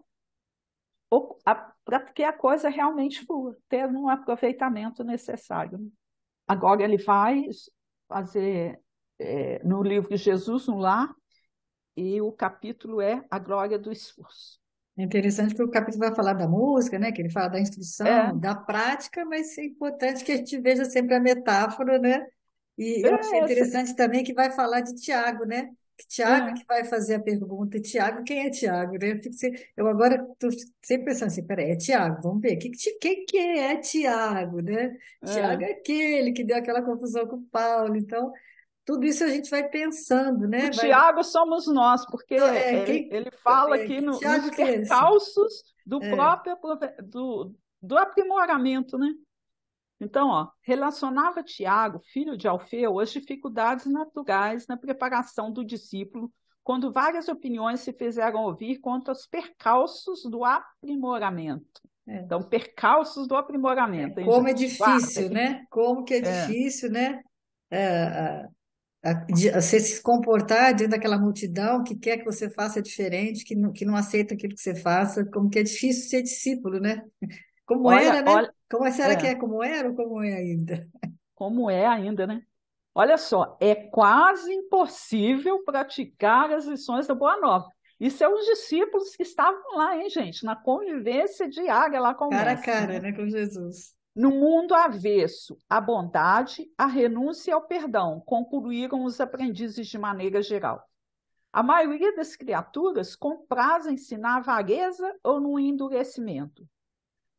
[SPEAKER 2] Para que a coisa realmente flua, ter um aproveitamento necessário, né? Agora ele vai fazer no livro de Jesus no Lar, e o capítulo é a glória do esforço.
[SPEAKER 1] É interessante porque o capítulo vai falar da música, né? Que ele fala da
[SPEAKER 2] É,
[SPEAKER 1] instrução, da prática, mas é importante que a gente veja sempre a metáfora, né? E eu achei
[SPEAKER 2] esse,
[SPEAKER 1] interessante também que vai falar de Tiago, né? Que Tiago é
[SPEAKER 2] é,
[SPEAKER 1] que vai fazer a pergunta. E Tiago, quem é Tiago, né? Eu agora estou sempre pensando assim, peraí, é Tiago, vamos ver, que é Tiago, né? Tiago
[SPEAKER 2] é.
[SPEAKER 1] é aquele que deu aquela confusão com Paulo. Então, tudo isso a gente vai pensando,
[SPEAKER 2] O
[SPEAKER 1] né?
[SPEAKER 2] Tiago somos nós, porque ele fala aqui
[SPEAKER 1] Que
[SPEAKER 2] nos
[SPEAKER 1] Tiago que é esse?
[SPEAKER 2] percalços do
[SPEAKER 1] É,
[SPEAKER 2] próprio do aprimoramento, né? Então, ó, relacionava Tiago, filho de Alfeu, as dificuldades naturais na preparação do discípulo, quando várias opiniões se fizeram ouvir quanto aos percalços do aprimoramento.
[SPEAKER 1] é.
[SPEAKER 2] Então, percalços do aprimoramento, hein,
[SPEAKER 1] Como é
[SPEAKER 2] gente? Guarda
[SPEAKER 1] difícil,
[SPEAKER 2] aqui.
[SPEAKER 1] né? Como que é
[SPEAKER 2] É,
[SPEAKER 1] difícil, né? Você se comportar diante daquela multidão que quer que você faça diferente, que não aceita aquilo que você faça, como que é difícil ser discípulo, né? Como era,
[SPEAKER 2] olha,
[SPEAKER 1] né?
[SPEAKER 2] olha,
[SPEAKER 1] Como será que
[SPEAKER 2] é,
[SPEAKER 1] é? Como era ou como é ainda?
[SPEAKER 2] como é ainda, né? Olha só, é quase impossível praticar as lições da Boa Nova. Isso é os discípulos que estavam lá, hein, gente, na convivência diária lá com o
[SPEAKER 1] Cara a
[SPEAKER 2] mestre,
[SPEAKER 1] cara,
[SPEAKER 2] né?
[SPEAKER 1] né? Com Jesus.
[SPEAKER 2] No mundo avesso, a bondade, a renúncia e ao perdão concluíram os aprendizes de maneira geral. A maioria das criaturas comprazem-se na avareza ou no endurecimento.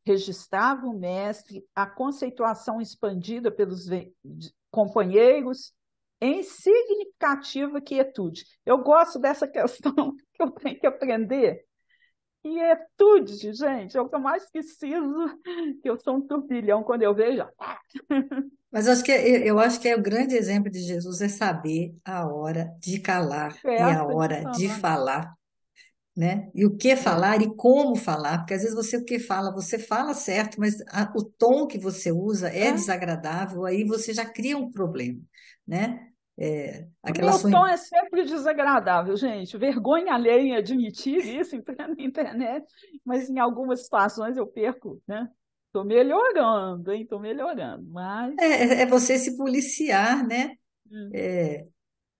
[SPEAKER 2] Registrava o mestre a conceituação expandida pelos companheiros em significativa quietude. Eu gosto dessa questão que eu tenho que aprender. Quietude, gente, é o que eu mais preciso, que eu sou um turbilhão quando eu vejo.
[SPEAKER 1] Mas eu acho que o grande exemplo de Jesus é saber a hora de calar e a
[SPEAKER 2] Certo de
[SPEAKER 1] hora de
[SPEAKER 2] falar.
[SPEAKER 1] falar, né? E o que
[SPEAKER 2] É.
[SPEAKER 1] falar e como falar, porque às vezes você fala certo, mas o tom que você usa é
[SPEAKER 2] É.
[SPEAKER 1] desagradável, aí você já cria um problema, né?
[SPEAKER 2] O
[SPEAKER 1] Aquela
[SPEAKER 2] meu
[SPEAKER 1] sua.
[SPEAKER 2] tom é sempre desagradável, gente. Vergonha alheia em admitir isso em plena internet, mas em algumas situações eu perco, né? Estou melhorando, hein? Estou melhorando, mas
[SPEAKER 1] É você se policiar, né?
[SPEAKER 2] hum,
[SPEAKER 1] É,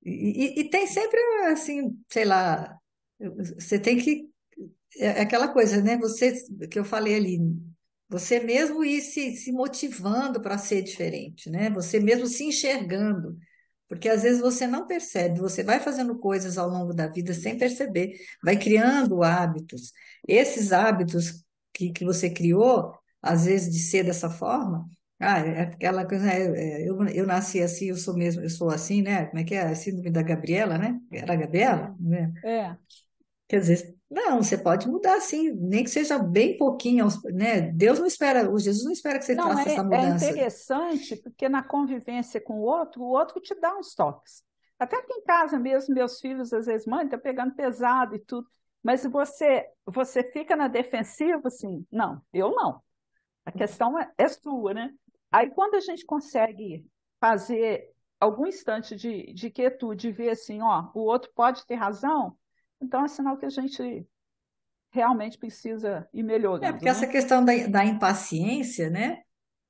[SPEAKER 1] e tem sempre, assim, sei lá. Você tem que. É aquela coisa, né? Você, que eu falei ali, você mesmo ir se motivando para ser diferente, né? Você mesmo se enxergando. Porque às vezes você não percebe, você vai fazendo coisas ao longo da vida sem perceber, vai criando hábitos. Esses hábitos que você criou, às vezes de ser dessa forma, é aquela coisa, né, eu nasci assim, eu sou mesmo, eu sou assim, né? Como é que é? A síndrome da Gabriela, né? Era a Gabriela, né?
[SPEAKER 2] É.
[SPEAKER 1] Quer dizer, não, você pode mudar assim, nem que seja bem pouquinho, né? Deus não espera, o Jesus não espera que você
[SPEAKER 2] Não,
[SPEAKER 1] faça essa
[SPEAKER 2] é
[SPEAKER 1] mudança.
[SPEAKER 2] interessante porque na convivência com o outro te dá uns toques. Até aqui em casa mesmo, meus filhos às vezes, mãe, tá pegando pesado e tudo. Mas você fica na defensiva, assim, não, eu não. A questão é sua, né? Aí quando a gente consegue fazer algum instante de quietude, ver assim, ó, o outro pode ter razão, então é sinal que a gente realmente precisa ir
[SPEAKER 1] É,
[SPEAKER 2] melhorando,
[SPEAKER 1] porque essa
[SPEAKER 2] né?
[SPEAKER 1] questão da impaciência, né?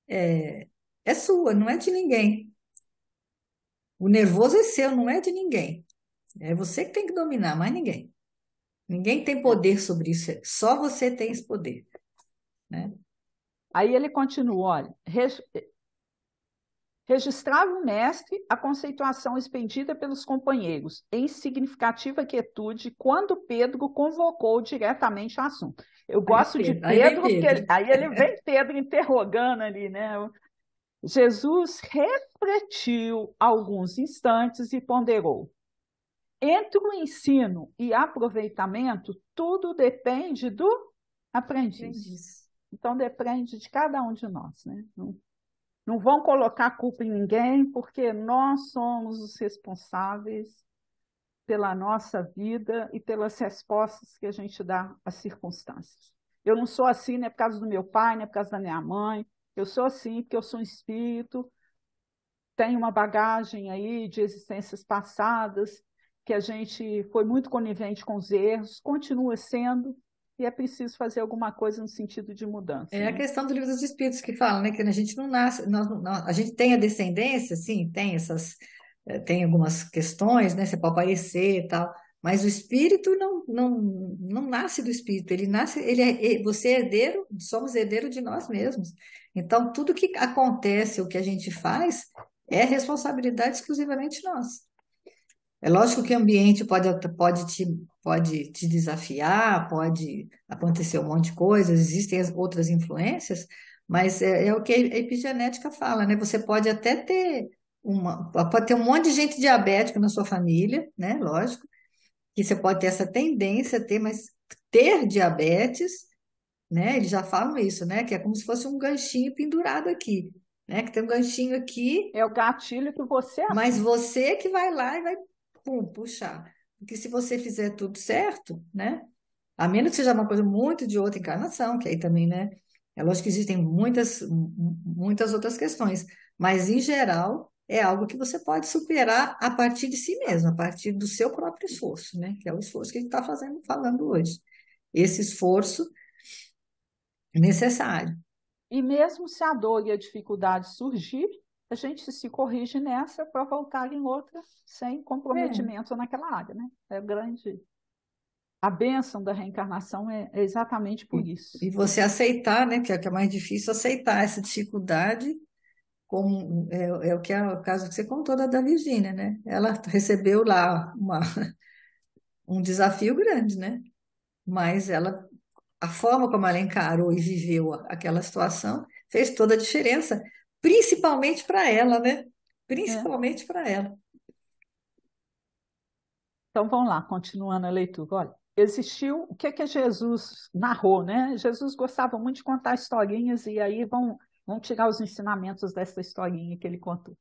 [SPEAKER 1] É sua, não é de ninguém. O nervoso é seu, não é de ninguém. É você que tem que dominar, mais ninguém. Ninguém tem
[SPEAKER 2] É.
[SPEAKER 1] poder sobre isso, só você tem esse poder, né?
[SPEAKER 2] Aí ele continua, olha, registrava o mestre a conceituação expendida pelos companheiros, em significativa quietude, quando Pedro convocou diretamente o assunto. Eu gosto de
[SPEAKER 1] Aí vem
[SPEAKER 2] Pedro, porque
[SPEAKER 1] Pedro.
[SPEAKER 2] aí ele vem Pedro interrogando ali, né? Jesus refletiu alguns instantes e ponderou. Entre o ensino e aproveitamento, tudo depende do aprendiz.
[SPEAKER 1] Aprendiz.
[SPEAKER 2] Então, depende de cada um de nós, né? Não vão colocar a culpa em ninguém, porque nós somos os responsáveis pela nossa vida e pelas respostas que a gente dá às circunstâncias. Eu não sou assim, não é por causa do meu pai, não é por causa da minha mãe. Eu sou assim porque eu sou um espírito, tenho uma bagagem aí de existências passadas, que a gente foi muito conivente com os erros, continua sendo, e é preciso fazer alguma coisa no sentido de mudança,
[SPEAKER 1] É a
[SPEAKER 2] né?
[SPEAKER 1] questão do livro dos Espíritos que fala, né? Que a gente não nasce, a gente tem a descendência, sim, tem tem algumas questões, né? Você pode aparecer e tal, mas o espírito não nasce do espírito, ele nasce, você é herdeiro, somos herdeiro de nós mesmos. Então, tudo que acontece, o que a gente faz, é responsabilidade exclusivamente nossa. É lógico que o ambiente pode te desafiar, pode acontecer um monte de coisas, existem as outras influências, mas é o que a epigenética fala, né? Você pode até ter pode ter um monte de gente diabética na sua família, né? Lógico, que você pode ter essa tendência a ter, mas ter diabetes, né? Eles já falam isso, né? Que é como se fosse um ganchinho pendurado aqui, né? Que tem um ganchinho aqui,
[SPEAKER 2] É o gatilho que você
[SPEAKER 1] mas
[SPEAKER 2] assume.
[SPEAKER 1] você que vai lá e vai, pum, puxar. Porque se você fizer tudo certo, né? A menos que seja uma coisa muito de outra encarnação, que aí também, né? É lógico que existem muitas outras questões, mas em geral é algo que você pode superar a partir de si mesmo, a partir do seu próprio esforço, né? Que é o esforço que a gente está fazendo, falando hoje. Esse esforço é necessário.
[SPEAKER 2] E mesmo se a dor e a dificuldade surgir, a gente se corrige nessa para voltar em outra sem
[SPEAKER 1] É.
[SPEAKER 2] comprometimento naquela área, né? É grande. A bênção da reencarnação é exatamente por
[SPEAKER 1] E
[SPEAKER 2] isso.
[SPEAKER 1] você aceitar, né? Que é o que é mais difícil, aceitar essa dificuldade como é o que é o caso que você contou da Virgínia, né? Ela recebeu lá um desafio grande, né? Mas a forma como ela encarou e viveu aquela situação fez toda a diferença, principalmente para ela, né?
[SPEAKER 2] É.
[SPEAKER 1] Principalmente para ela.
[SPEAKER 2] Então vamos lá, continuando a leitura. Olha, existiu o que é que Jesus narrou, né? Jesus gostava muito de contar historinhas e aí vão tirar os ensinamentos dessa historinha que ele contou.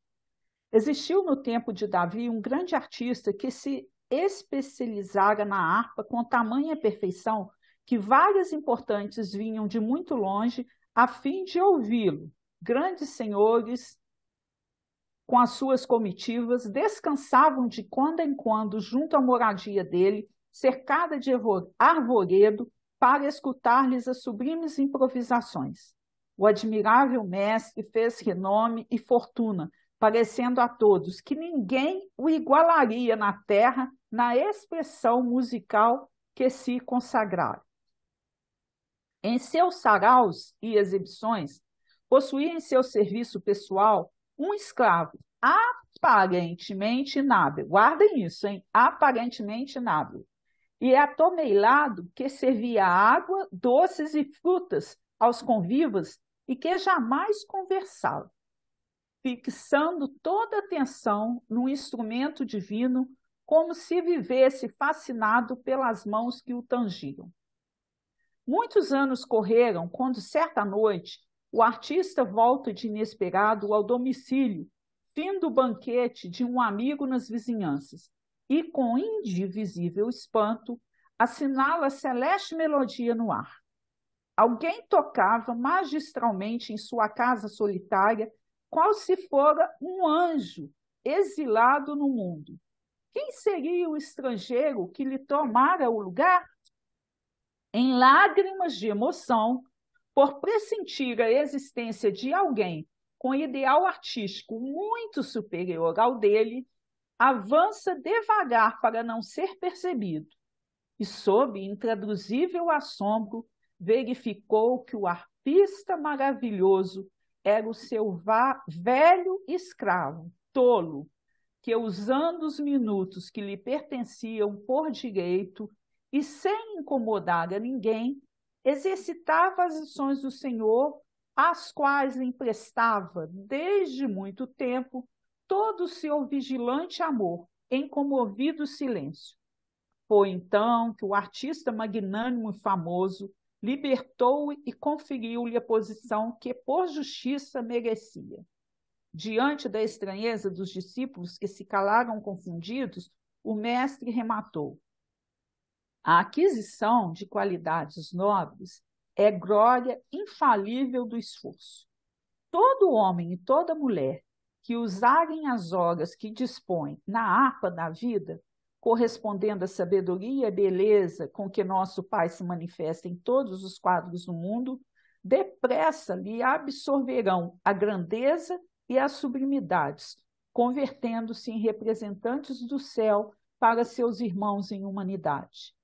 [SPEAKER 2] Existiu no tempo de Davi um grande artista que se especializara na harpa com tamanha perfeição que várias importantes vinham de muito longe a fim de ouvi-lo. Grandes senhores, com as suas comitivas, descansavam de quando em quando junto à moradia dele, cercada de arvoredo, para escutar-lhes as sublimes improvisações. O admirável mestre fez renome e fortuna, parecendo a todos que ninguém o igualaria na terra na expressão musical que se consagraram. Em seus saraus e exibições, possuía em seu serviço pessoal um escravo aparentemente inábil. Guardem isso, hein? Aparentemente inábil. E atomeilado que servia água, doces e frutas aos convivas e que jamais conversava, fixando toda a atenção no instrumento divino, como se vivesse fascinado pelas mãos que o tangiam. Muitos anos correram quando, certa noite, o artista volta de inesperado ao domicílio, fim do banquete de um amigo nas vizinhanças, e, com indivisível espanto, assinala a celeste melodia no ar. Alguém tocava magistralmente em sua casa solitária, qual se fora um anjo exilado no mundo. Quem seria o estrangeiro que lhe tomara o lugar? Em lágrimas de emoção, por pressentir a existência de alguém com ideal artístico muito superior ao dele, avança devagar para não ser percebido e, sob intraduzível assombro, verificou que o artista maravilhoso era o seu velho escravo, tolo, que, usando os minutos que lhe pertenciam por direito e sem incomodar a ninguém, exercitava as lições do Senhor, às quais lhe emprestava, desde muito tempo, todo o seu vigilante amor, em comovido silêncio. Foi então que o artista magnânimo e famoso libertou-o e conferiu-lhe a posição que, por justiça, merecia. Diante da estranheza dos discípulos que se calaram confundidos, o mestre rematou: a aquisição de qualidades nobres é glória infalível do esforço. Todo homem e toda mulher que usarem as horas que dispõem na harpa da vida, correspondendo à sabedoria e beleza com que nosso Pai se manifesta em todos os quadros do mundo, depressa lhe absorverão a grandeza e as sublimidades, convertendo-se em representantes do céu para seus irmãos em humanidade.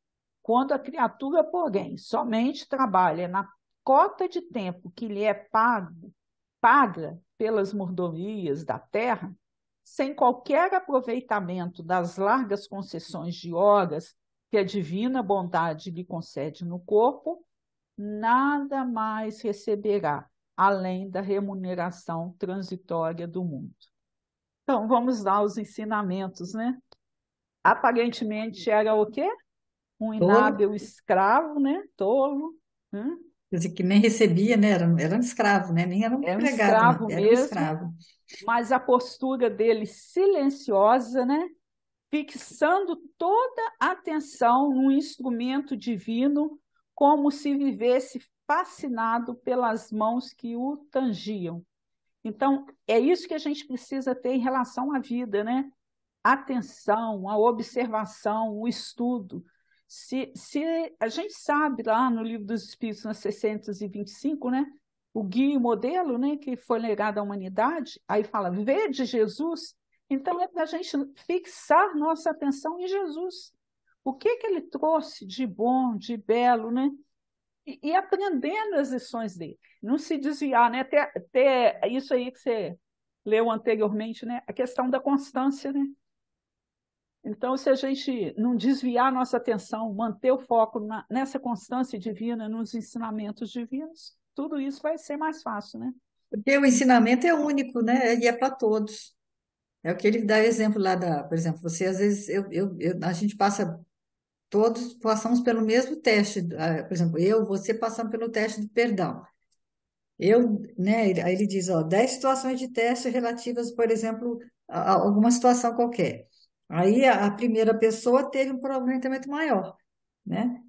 [SPEAKER 2] Quando a criatura, porém, somente trabalha na cota de tempo que lhe é paga pelas mordomias da terra, sem qualquer aproveitamento das largas concessões de horas que a divina bondade lhe concede no corpo, nada mais receberá, além da remuneração transitória do mundo. Então, vamos dar os ensinamentos, né? Aparentemente era o quê? Um
[SPEAKER 1] Tolo,
[SPEAKER 2] inábil escravo, né? Tolo, né?
[SPEAKER 1] quer dizer, que nem recebia, né? Era um escravo, né? Nem era um
[SPEAKER 2] É um
[SPEAKER 1] empregado, não,
[SPEAKER 2] escravo
[SPEAKER 1] era um
[SPEAKER 2] mesmo,
[SPEAKER 1] escravo.
[SPEAKER 2] mas a postura dele silenciosa, né? Fixando toda a atenção no instrumento divino, como se vivesse fascinado pelas mãos que o tangiam. Então, é isso que a gente precisa ter em relação à vida, né? Atenção, a observação, o estudo. Se a gente sabe lá no Livro dos Espíritos, nas 625, né? O guia e modelo, né, que foi legado à humanidade, aí fala, vede Jesus. Então é para a gente fixar nossa atenção em Jesus. O que que ele trouxe de bom, de belo, né? E aprendendo as lições dele. Não se desviar, né? Ter isso aí que você leu anteriormente, né? A questão da constância, né? Então, se a gente não desviar nossa atenção, manter o foco nessa constância divina, nos ensinamentos divinos, tudo isso vai ser mais fácil, né?
[SPEAKER 1] Porque o ensinamento é único, né? E é para todos. É o que ele dá exemplo lá da, por exemplo, você às vezes, a gente passa, todos passamos pelo mesmo teste, por exemplo, você passando pelo teste do perdão. Né, aí ele diz, ó, 10 situações de teste relativas, por exemplo, a alguma situação qualquer. Aí a primeira pessoa teve um aproveitamento maior, né?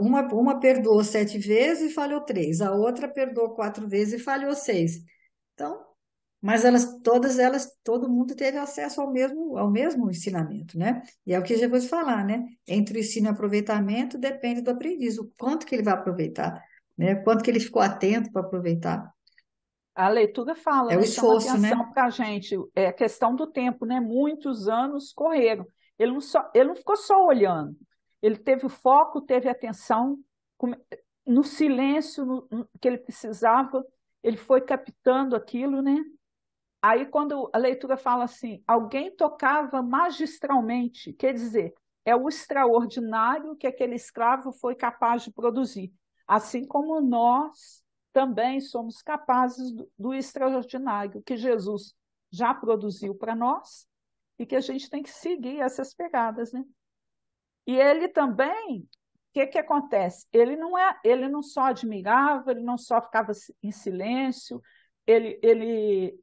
[SPEAKER 1] Uma perdoou 7 vezes e falhou 3, a outra perdoou 4 vezes e falhou 6. Então, mas todas elas, todo mundo teve acesso ao mesmo ensinamento, né? E é o que eu já vou te falar, né? Entre o ensino e o aproveitamento depende do aprendiz, o quanto que ele vai aproveitar, né? Quanto que ele ficou atento para aproveitar.
[SPEAKER 2] A leitura fala,
[SPEAKER 1] É o
[SPEAKER 2] né? Chama
[SPEAKER 1] esforço,
[SPEAKER 2] atenção
[SPEAKER 1] né?
[SPEAKER 2] para a gente. É a questão do tempo, né? Muitos anos correram. Ele não ficou só olhando. Ele teve o foco, teve atenção, no silêncio que ele precisava, ele foi captando aquilo, né? Aí, quando a leitura fala assim, alguém tocava magistralmente, quer dizer, é o extraordinário que aquele escravo foi capaz de produzir, assim como nós também somos capazes do extraordinário que Jesus já produziu para nós e que a gente tem que seguir essas pegadas, né? E ele também, o que acontece? Ele não só admirava, ele não só ficava em silêncio, ele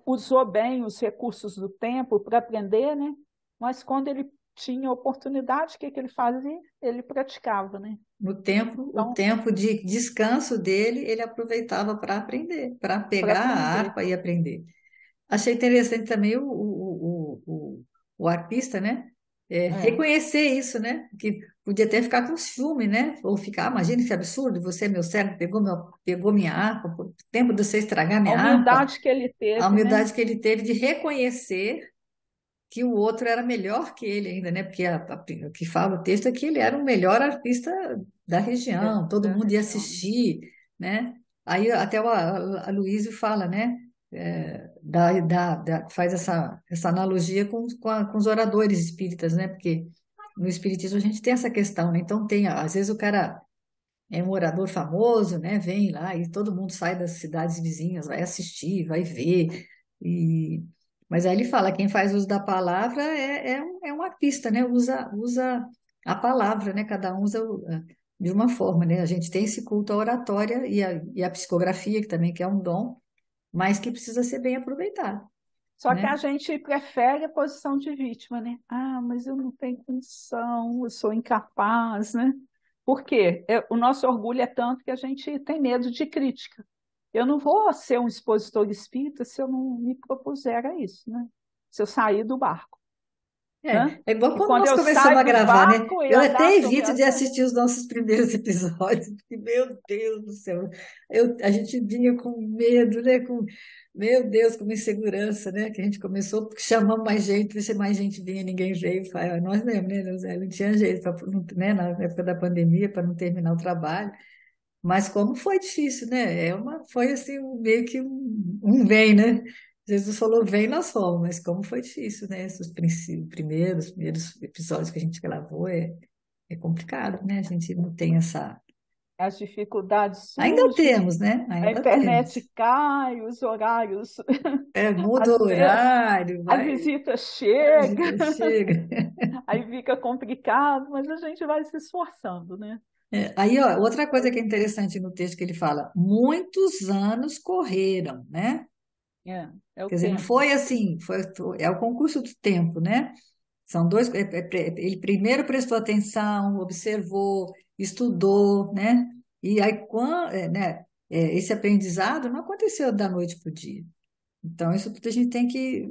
[SPEAKER 2] usou bem os recursos do tempo para aprender, né? Mas quando ele tinha oportunidade, o que ele fazia? Ele praticava, né?
[SPEAKER 1] O
[SPEAKER 2] Então,
[SPEAKER 1] tempo de descanso dele, ele aproveitava para aprender, para
[SPEAKER 2] para
[SPEAKER 1] pegar a
[SPEAKER 2] aprender.
[SPEAKER 1] harpa e aprender. Achei interessante também o arpista, né?
[SPEAKER 2] É.
[SPEAKER 1] Reconhecer isso, né? Que podia até ficar com ciúme, né? Ou ficar, imagina que absurdo, você, meu servo, pegou minha harpa, por tempo de você estragar
[SPEAKER 2] A
[SPEAKER 1] minha harpa.
[SPEAKER 2] humildade que ele
[SPEAKER 1] A
[SPEAKER 2] teve, né?
[SPEAKER 1] humildade que ele teve de reconhecer que o outro era melhor que ele ainda, né? Porque o que fala o texto é que ele era o melhor artista da região, todo
[SPEAKER 2] Da
[SPEAKER 1] mundo ia
[SPEAKER 2] região, né?
[SPEAKER 1] assistir, né? Aí até a Luísio fala, né? Faz essa analogia com os oradores espíritas, né? Porque no espiritismo a gente tem essa questão, né? Então às vezes o cara é um orador famoso, né? Vem lá e todo mundo sai das cidades vizinhas, vai assistir, vai ver. E... Mas aí ele fala, quem faz uso da palavra é uma pista, né? Usa a palavra, né? Cada um usa de uma forma, né? A gente tem esse culto à oratória e a psicografia, que também que é um dom, mas que precisa ser bem aproveitado,
[SPEAKER 2] Só que a
[SPEAKER 1] né?
[SPEAKER 2] gente prefere a posição de vítima, né? Ah, mas eu não tenho condição, eu sou incapaz, né? Por quê? O nosso orgulho é tanto que a gente tem medo de crítica. Eu não vou ser um expositor espírita se eu não me propuser a isso, né? Se eu sair do barco, né?
[SPEAKER 1] É igual
[SPEAKER 2] E
[SPEAKER 1] quando
[SPEAKER 2] quando
[SPEAKER 1] nós
[SPEAKER 2] eu
[SPEAKER 1] começamos a
[SPEAKER 2] saio do
[SPEAKER 1] gravar, né?
[SPEAKER 2] barco e
[SPEAKER 1] Eu
[SPEAKER 2] andar
[SPEAKER 1] até
[SPEAKER 2] sobre
[SPEAKER 1] evito de
[SPEAKER 2] as...
[SPEAKER 1] assistir os nossos primeiros episódios, porque, meu Deus do céu, a gente vinha com medo, né? Meu Deus, com uma insegurança, né? Que a gente começou, porque chamamos mais gente, se mais gente vinha, ninguém veio. Nós mesmo, né, Zé? Não tinha jeito, né? Na época da pandemia, para não terminar o trabalho. Mas como foi difícil, né? Foi assim, meio que um vem, né? Jesus falou, vem, nós fomos, mas como foi difícil, né? Esses primeiros episódios que a gente gravou é complicado, né? A gente não tem essa.
[SPEAKER 2] as dificuldades
[SPEAKER 1] Ainda
[SPEAKER 2] surgem,
[SPEAKER 1] temos, né?
[SPEAKER 2] a
[SPEAKER 1] Ainda temos.
[SPEAKER 2] internet cai, os horários,
[SPEAKER 1] Muda
[SPEAKER 2] às
[SPEAKER 1] o
[SPEAKER 2] vezes
[SPEAKER 1] horário,
[SPEAKER 2] a
[SPEAKER 1] vai,
[SPEAKER 2] visita
[SPEAKER 1] a
[SPEAKER 2] chega,
[SPEAKER 1] visita chega.
[SPEAKER 2] aí fica complicado, mas a gente vai se esforçando, né?
[SPEAKER 1] Aí, ó, outra coisa que é interessante no texto que ele fala, muitos anos correram, né?
[SPEAKER 2] É, é o
[SPEAKER 1] Quer dizer, não
[SPEAKER 2] tempo.
[SPEAKER 1] foi assim, é o concurso do tempo, né? São dois. Ele primeiro prestou atenção, observou, estudou, né? E aí, né, esse aprendizado não aconteceu da noite para o dia. Então, isso tudo a gente tem que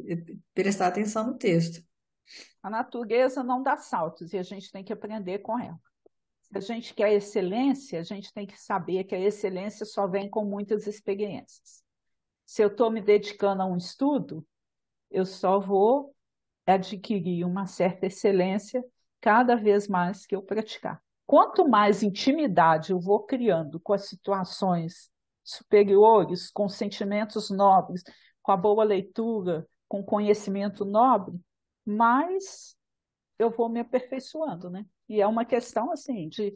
[SPEAKER 1] prestar atenção no texto.
[SPEAKER 2] A natureza não dá saltos e a gente tem que aprender com ela. Se a gente quer excelência, a gente tem que saber que a excelência só vem com muitas experiências. Se eu estou me dedicando a um estudo, eu só vou adquirir uma certa excelência cada vez mais que eu praticar. Quanto mais intimidade eu vou criando com as situações superiores, com sentimentos nobres, com a boa leitura, com conhecimento nobre, mais eu vou me aperfeiçoando, né? E é uma questão assim de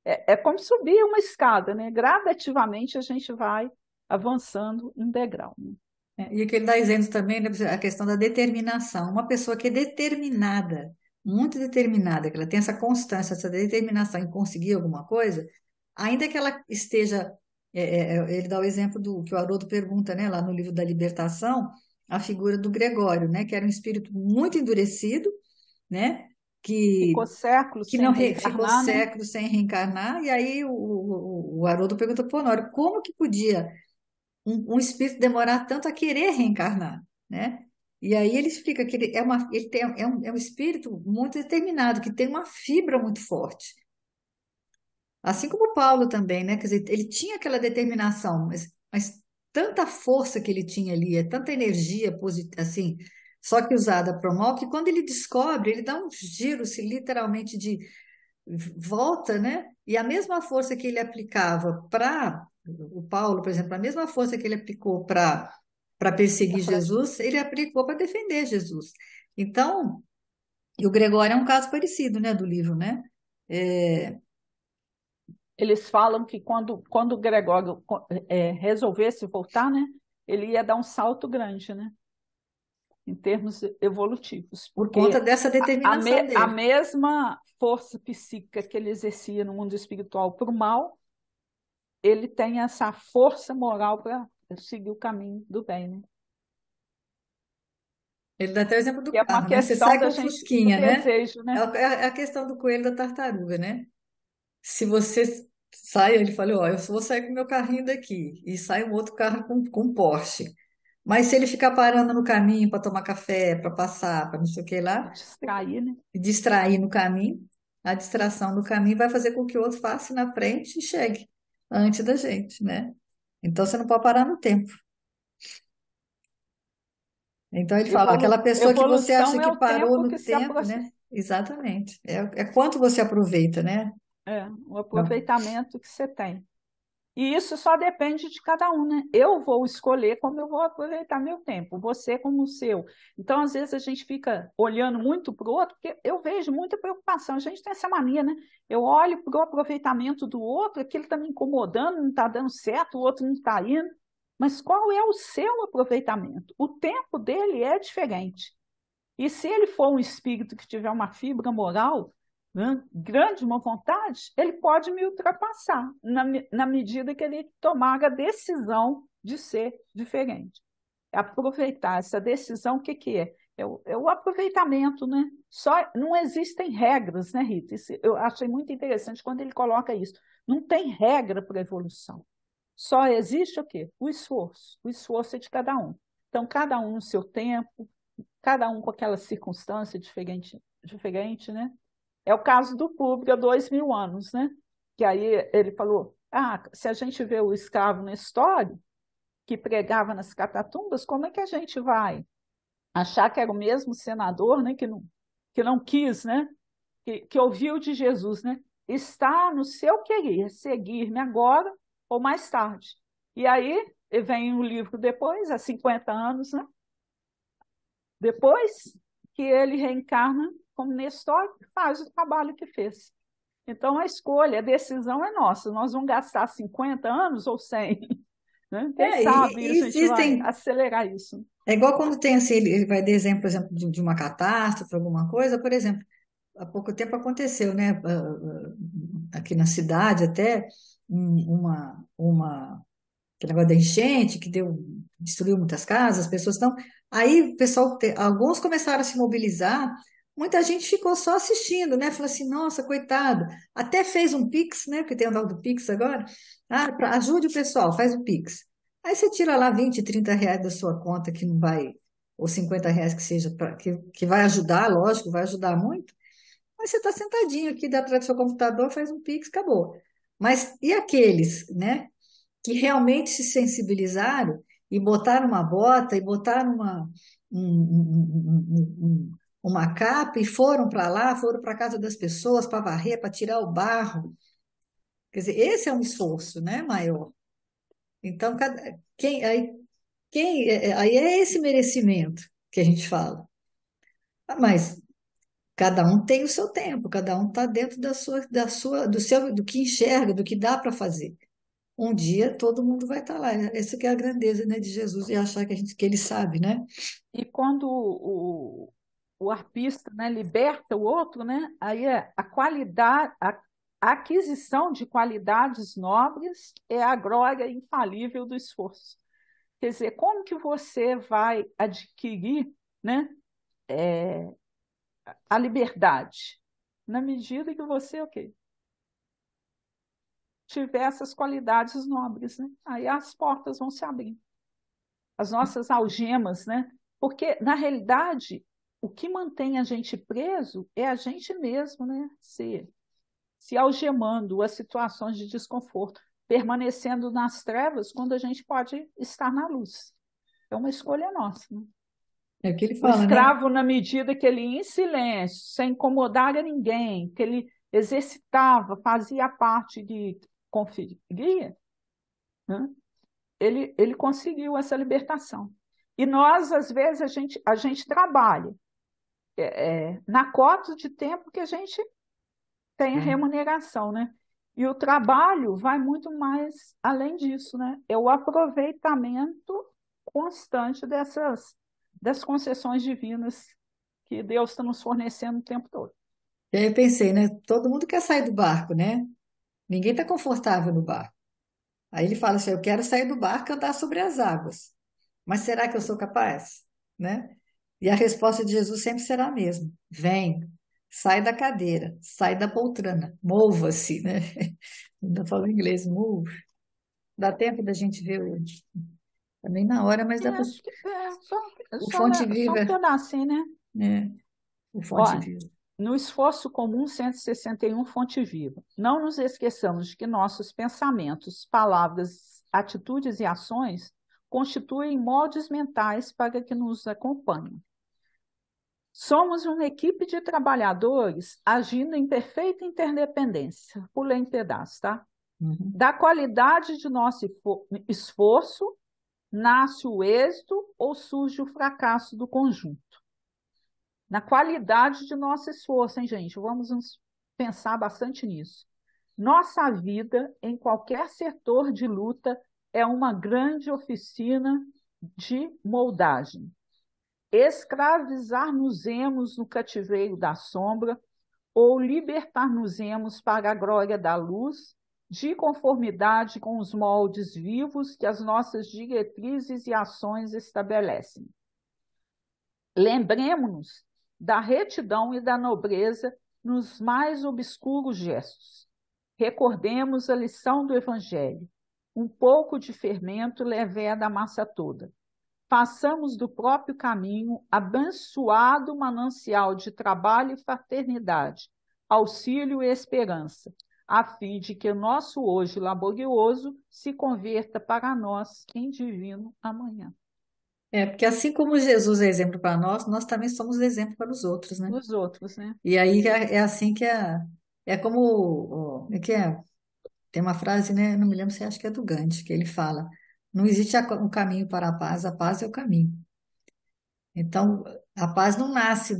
[SPEAKER 2] é como subir uma escada, né? Gradativamente a gente vai avançando um degrau, né?
[SPEAKER 1] E o que ele dá exemplo também, né, a questão da determinação. Uma pessoa que é determinada, muito determinada, que ela tem essa constância, essa determinação em conseguir alguma coisa, ainda que ela esteja. Ele dá o exemplo do que o Haroldo pergunta, né, lá no livro da Libertação, a figura do Gregório, né, que era um espírito muito endurecido, né,
[SPEAKER 2] Ficou
[SPEAKER 1] que,
[SPEAKER 2] séculos
[SPEAKER 1] que
[SPEAKER 2] sem
[SPEAKER 1] não ficou
[SPEAKER 2] reencarnar, né?
[SPEAKER 1] séculos sem reencarnar, e aí o Haroldo pergunta, pô, Honório, como que podia um espírito demorar tanto a querer reencarnar, né? E aí ele explica que ele é um espírito muito determinado, que tem uma fibra muito forte. Assim como Paulo também, né? Quer dizer, ele tinha aquela determinação, mas tanta força que ele tinha ali, tanta energia assim, só que usada para o mal, que quando ele descobre, ele dá um giro, se literalmente volta, né? E a mesma força que ele aplicava para o Paulo, por exemplo, a mesma força que ele aplicou para perseguir Jesus, ele aplicou para defender Jesus. Então, e o Gregório é um caso parecido, né, do livro, né? É,
[SPEAKER 2] Eles falam que quando o Gregório resolvesse voltar, né, ele ia dar um salto grande, né, em termos evolutivos,
[SPEAKER 1] por conta
[SPEAKER 2] porque
[SPEAKER 1] dessa determinação
[SPEAKER 2] a
[SPEAKER 1] dele.
[SPEAKER 2] mesma força psíquica que ele exercia no mundo espiritual para o mal, ele tem essa força moral para seguir o caminho do bem, né?
[SPEAKER 1] Ele dá até o exemplo do
[SPEAKER 2] Que é uma
[SPEAKER 1] carro, né? Você
[SPEAKER 2] questão
[SPEAKER 1] sai
[SPEAKER 2] da
[SPEAKER 1] com
[SPEAKER 2] gente, do
[SPEAKER 1] fusquinha, né?
[SPEAKER 2] desejo,
[SPEAKER 1] É
[SPEAKER 2] né?
[SPEAKER 1] a questão do coelho da tartaruga, né? Se você sai, ele falou, ó, eu só vou sair com o meu carrinho daqui, e sai um outro carro com Porsche. Mas se ele ficar parando no caminho para tomar café, para passar, para não sei o que lá,
[SPEAKER 2] Distrair, né?
[SPEAKER 1] e distrair no caminho, a distração no caminho vai fazer com que o outro passe na frente e chegue antes da gente, né? Então você não pode parar no tempo. Então ele fala, ó, aquela pessoa que você acha
[SPEAKER 2] Evolução é
[SPEAKER 1] que
[SPEAKER 2] o
[SPEAKER 1] parou
[SPEAKER 2] tempo
[SPEAKER 1] no
[SPEAKER 2] que se
[SPEAKER 1] tempo,
[SPEAKER 2] aproxima.
[SPEAKER 1] né? Exatamente. É quanto você aproveita, né?
[SPEAKER 2] É, o
[SPEAKER 1] Não.
[SPEAKER 2] aproveitamento que você tem. E isso só depende de cada um, né? Eu vou escolher como eu vou aproveitar meu tempo, você como o seu. Então, às vezes, a gente fica olhando muito para o outro, porque eu vejo muita preocupação. A gente tem essa mania, né? Eu olho para o aproveitamento do outro, aquilo está me incomodando, não está dando certo, o outro não está indo. Mas qual é o seu aproveitamento? O tempo dele é diferente. E se ele for um espírito que tiver uma fibra moral, né, grande, uma vontade, ele pode me ultrapassar na medida que ele tomar a decisão de ser diferente. Aproveitar essa decisão, o que, que é? É o aproveitamento, né? Só não existem regras, né, Rita? Isso, eu achei muito interessante quando ele coloca isso. Não tem regra para a evolução. Só existe o quê? O esforço. O esforço é de cada um. Então, cada um no seu tempo, cada um com aquela circunstância diferente, né? É o caso do público há 2000 anos, né? Que aí ele falou, se a gente vê o escravo na história, que pregava nas catatumbas, como é que a gente vai achar que era o mesmo senador, né? Que não quis, né? Que ouviu de Jesus, né? Está no seu querer seguir-me agora ou mais tarde. E aí vem o livro depois, há 50 anos, né? Depois que ele reencarna como Nestor, faz o trabalho que fez. Então, a escolha, a decisão é nossa. Nós vamos gastar 50 anos ou 100? Né? Quem sabe a
[SPEAKER 1] E
[SPEAKER 2] gente vai
[SPEAKER 1] existem.
[SPEAKER 2] acelerar isso.
[SPEAKER 1] É igual quando tem assim, ele vai dar exemplo, por exemplo, de uma catástrofe, alguma coisa, por exemplo, há pouco tempo aconteceu, né? Aqui na cidade até aquele negócio da enchente que destruiu muitas casas, as pessoas estão. Aí o pessoal, alguns começaram a se mobilizar, muita gente ficou só assistindo, né? Falou assim, nossa, coitado. Até fez um Pix, né? Porque tem o tal do Pix agora. Ajude o pessoal, faz o Pix. Aí você tira lá 20, 30 reais da sua conta, que não vai, ou 50 reais que seja, que vai ajudar, lógico, vai ajudar muito. Mas você está sentadinho aqui atrás do seu computador, faz um Pix, acabou. Mas e aqueles, né? Que realmente se sensibilizaram e botaram uma bota e botaram uma capa e foram para lá, foram para a casa das pessoas para varrer, para tirar o barro. Quer dizer, esse é um esforço, né, maior. Então, aí é esse merecimento que a gente fala. Mas cada um tem o seu tempo, cada um está dentro do que enxerga, do que dá para fazer. Um dia todo mundo vai estar lá. Essa que é a grandeza, né, de Jesus e achar que ele sabe, né?
[SPEAKER 2] E quando o arpista, né, liberta o outro, né, aí a qualidade, a aquisição de qualidades nobres é a glória infalível do esforço. Quer dizer, como que você vai adquirir, né, a liberdade? Na medida que você, o quê? Tiver essas qualidades nobres, né? Aí as portas vão se abrir. As nossas algemas, né? Porque, na realidade, o que mantém a gente preso é a gente mesmo, né? Se algemando a situações de desconforto, permanecendo nas trevas quando a gente pode estar na luz. É uma escolha nossa, né?
[SPEAKER 1] É o que ele
[SPEAKER 2] O
[SPEAKER 1] fala, né?
[SPEAKER 2] escravo, na medida que ele, em silêncio, sem incomodar a ninguém, que ele exercitava, fazia parte de conferia, né? Ele conseguiu essa libertação. E nós, às vezes, a gente trabalha na cota de tempo que a gente tem a
[SPEAKER 1] É.
[SPEAKER 2] remuneração, né? E o trabalho vai muito mais além disso, né? É o aproveitamento constante das concessões divinas que Deus está nos fornecendo o tempo todo.
[SPEAKER 1] E aí eu pensei, né? Todo mundo quer sair do barco, né? Ninguém está confortável no barco. Aí ele fala assim: eu quero sair do barco e andar sobre as águas. Mas será que eu sou capaz? Né? E a resposta de Jesus sempre será a mesma: vem, sai da cadeira, sai da poltrona, mova-se, né? Ainda falo em inglês, move. Dá tempo da gente ver também na hora, mas dá para.
[SPEAKER 2] Acho que
[SPEAKER 1] O Fonte
[SPEAKER 2] só um
[SPEAKER 1] Viva,
[SPEAKER 2] pedacinho, né?
[SPEAKER 1] né? O Fonte
[SPEAKER 2] Olha,
[SPEAKER 1] Viva.
[SPEAKER 2] no esforço comum 161, fonte viva. Não nos esqueçamos de que nossos pensamentos, palavras, atitudes e ações constituem moldes mentais para que nos acompanhem. Somos uma equipe de trabalhadores agindo em perfeita interdependência. Pulei em pedaço, tá?
[SPEAKER 1] Uhum.
[SPEAKER 2] Da qualidade de nosso esforço, nasce o êxito ou surge o fracasso do conjunto. Na qualidade de nosso esforço, hein, gente? Vamos pensar bastante nisso. Nossa vida, em qualquer setor de luta, é uma grande oficina de moldagem. Escravizar-nos-emos no cativeiro da sombra ou libertar-nos-emos para a glória da luz, de conformidade com os moldes vivos que as nossas diretrizes e ações estabelecem. Lembremos-nos da retidão e da nobreza nos mais obscuros gestos. Recordemos a lição do Evangelho. Um pouco de fermento leveda a massa toda. Façamos do próprio caminho abençoado manancial de trabalho e fraternidade, auxílio e esperança, a fim de que o nosso hoje laborioso se converta para nós em divino amanhã.
[SPEAKER 1] É, porque assim como Jesus é exemplo para nós também somos exemplo para os outros, né?
[SPEAKER 2] Os outros, né?
[SPEAKER 1] E aí é assim que é como, é que é? Tem uma frase, né? Não me lembro se acho que é do Gandhi, que ele fala: não existe um caminho para a paz é o caminho. Então, a paz não nasce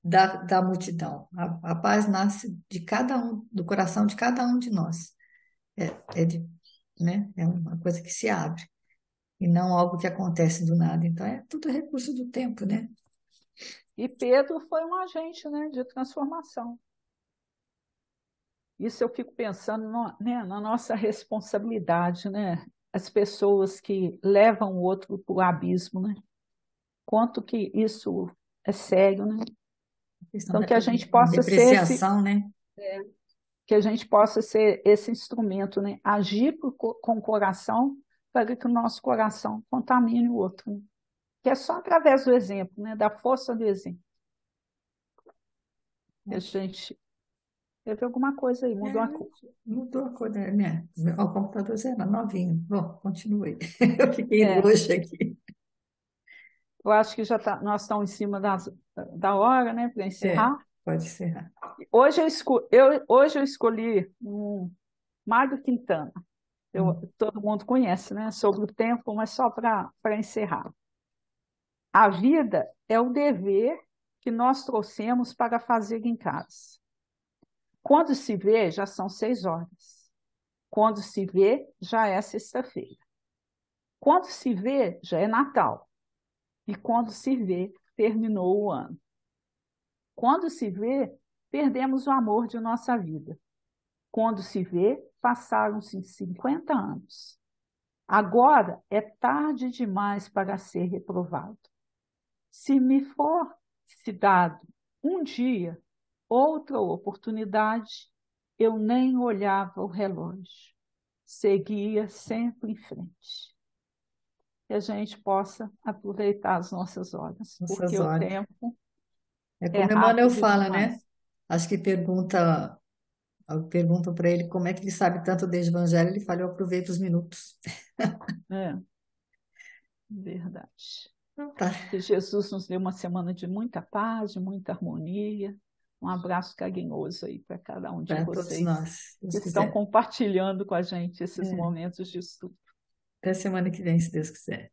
[SPEAKER 1] da multidão, a paz nasce de cada um, do coração de cada um de nós. É, né? É uma coisa que se abre, e não algo que acontece do nada. Então, é tudo recurso do tempo, né?
[SPEAKER 2] E Pedro foi um agente, né, de transformação. Isso eu fico pensando né, na nossa responsabilidade, né? As pessoas que levam o outro para o abismo, né? Quanto que isso é sério, né?
[SPEAKER 1] A questão
[SPEAKER 2] Então,
[SPEAKER 1] da depreciação, né?
[SPEAKER 2] que a gente possa ser esse instrumento, né? Agir com o coração para que o nosso coração contamine o outro, né? Que é só através do exemplo, né? Da força do exemplo. Que a gente teve alguma coisa aí,
[SPEAKER 1] É,
[SPEAKER 2] mudou a cor.
[SPEAKER 1] mudou a cor, né? O computador era novinho. Bom, continue. Eu fiquei
[SPEAKER 2] É,
[SPEAKER 1] roxa aqui.
[SPEAKER 2] eu acho que nós estamos em cima da hora, né, para
[SPEAKER 1] É,
[SPEAKER 2] encerrar.
[SPEAKER 1] pode encerrar.
[SPEAKER 2] Hoje eu escolhi um Mário Quintana. Todo mundo conhece, né? Sobre o tempo, mas só para encerrar. A vida é o dever que nós trouxemos para fazer em casa. Quando se vê, já são 6 horas. Quando se vê, já é sexta-feira. Quando se vê, já é Natal. E quando se vê, terminou o ano. Quando se vê, perdemos o amor de nossa vida. Quando se vê, passaram-se 50 anos. Agora é tarde demais para ser reprovado. Se me for se dado um dia, outra oportunidade, eu nem olhava o relógio, seguia sempre em frente. Que a gente possa aproveitar as nossas horas, porque
[SPEAKER 1] Nossas
[SPEAKER 2] o
[SPEAKER 1] horas.
[SPEAKER 2] tempo
[SPEAKER 1] É
[SPEAKER 2] é
[SPEAKER 1] como Emmanuel
[SPEAKER 2] rápido
[SPEAKER 1] fala, né?
[SPEAKER 2] demais.
[SPEAKER 1] Acho que perguntam para ele como é que ele sabe tanto desde o Evangelho. Ele fala: eu aproveito os minutos.
[SPEAKER 2] É, verdade.
[SPEAKER 1] Então tá.
[SPEAKER 2] Que Jesus nos dê uma semana de muita paz, de muita harmonia, Um abraço carinhoso aí para cada um de
[SPEAKER 1] para todos
[SPEAKER 2] vocês
[SPEAKER 1] nós, se
[SPEAKER 2] que
[SPEAKER 1] Deus
[SPEAKER 2] estão
[SPEAKER 1] quiser.
[SPEAKER 2] compartilhando com a gente esses
[SPEAKER 1] É,
[SPEAKER 2] momentos de estudo.
[SPEAKER 1] até semana que vem, se Deus quiser.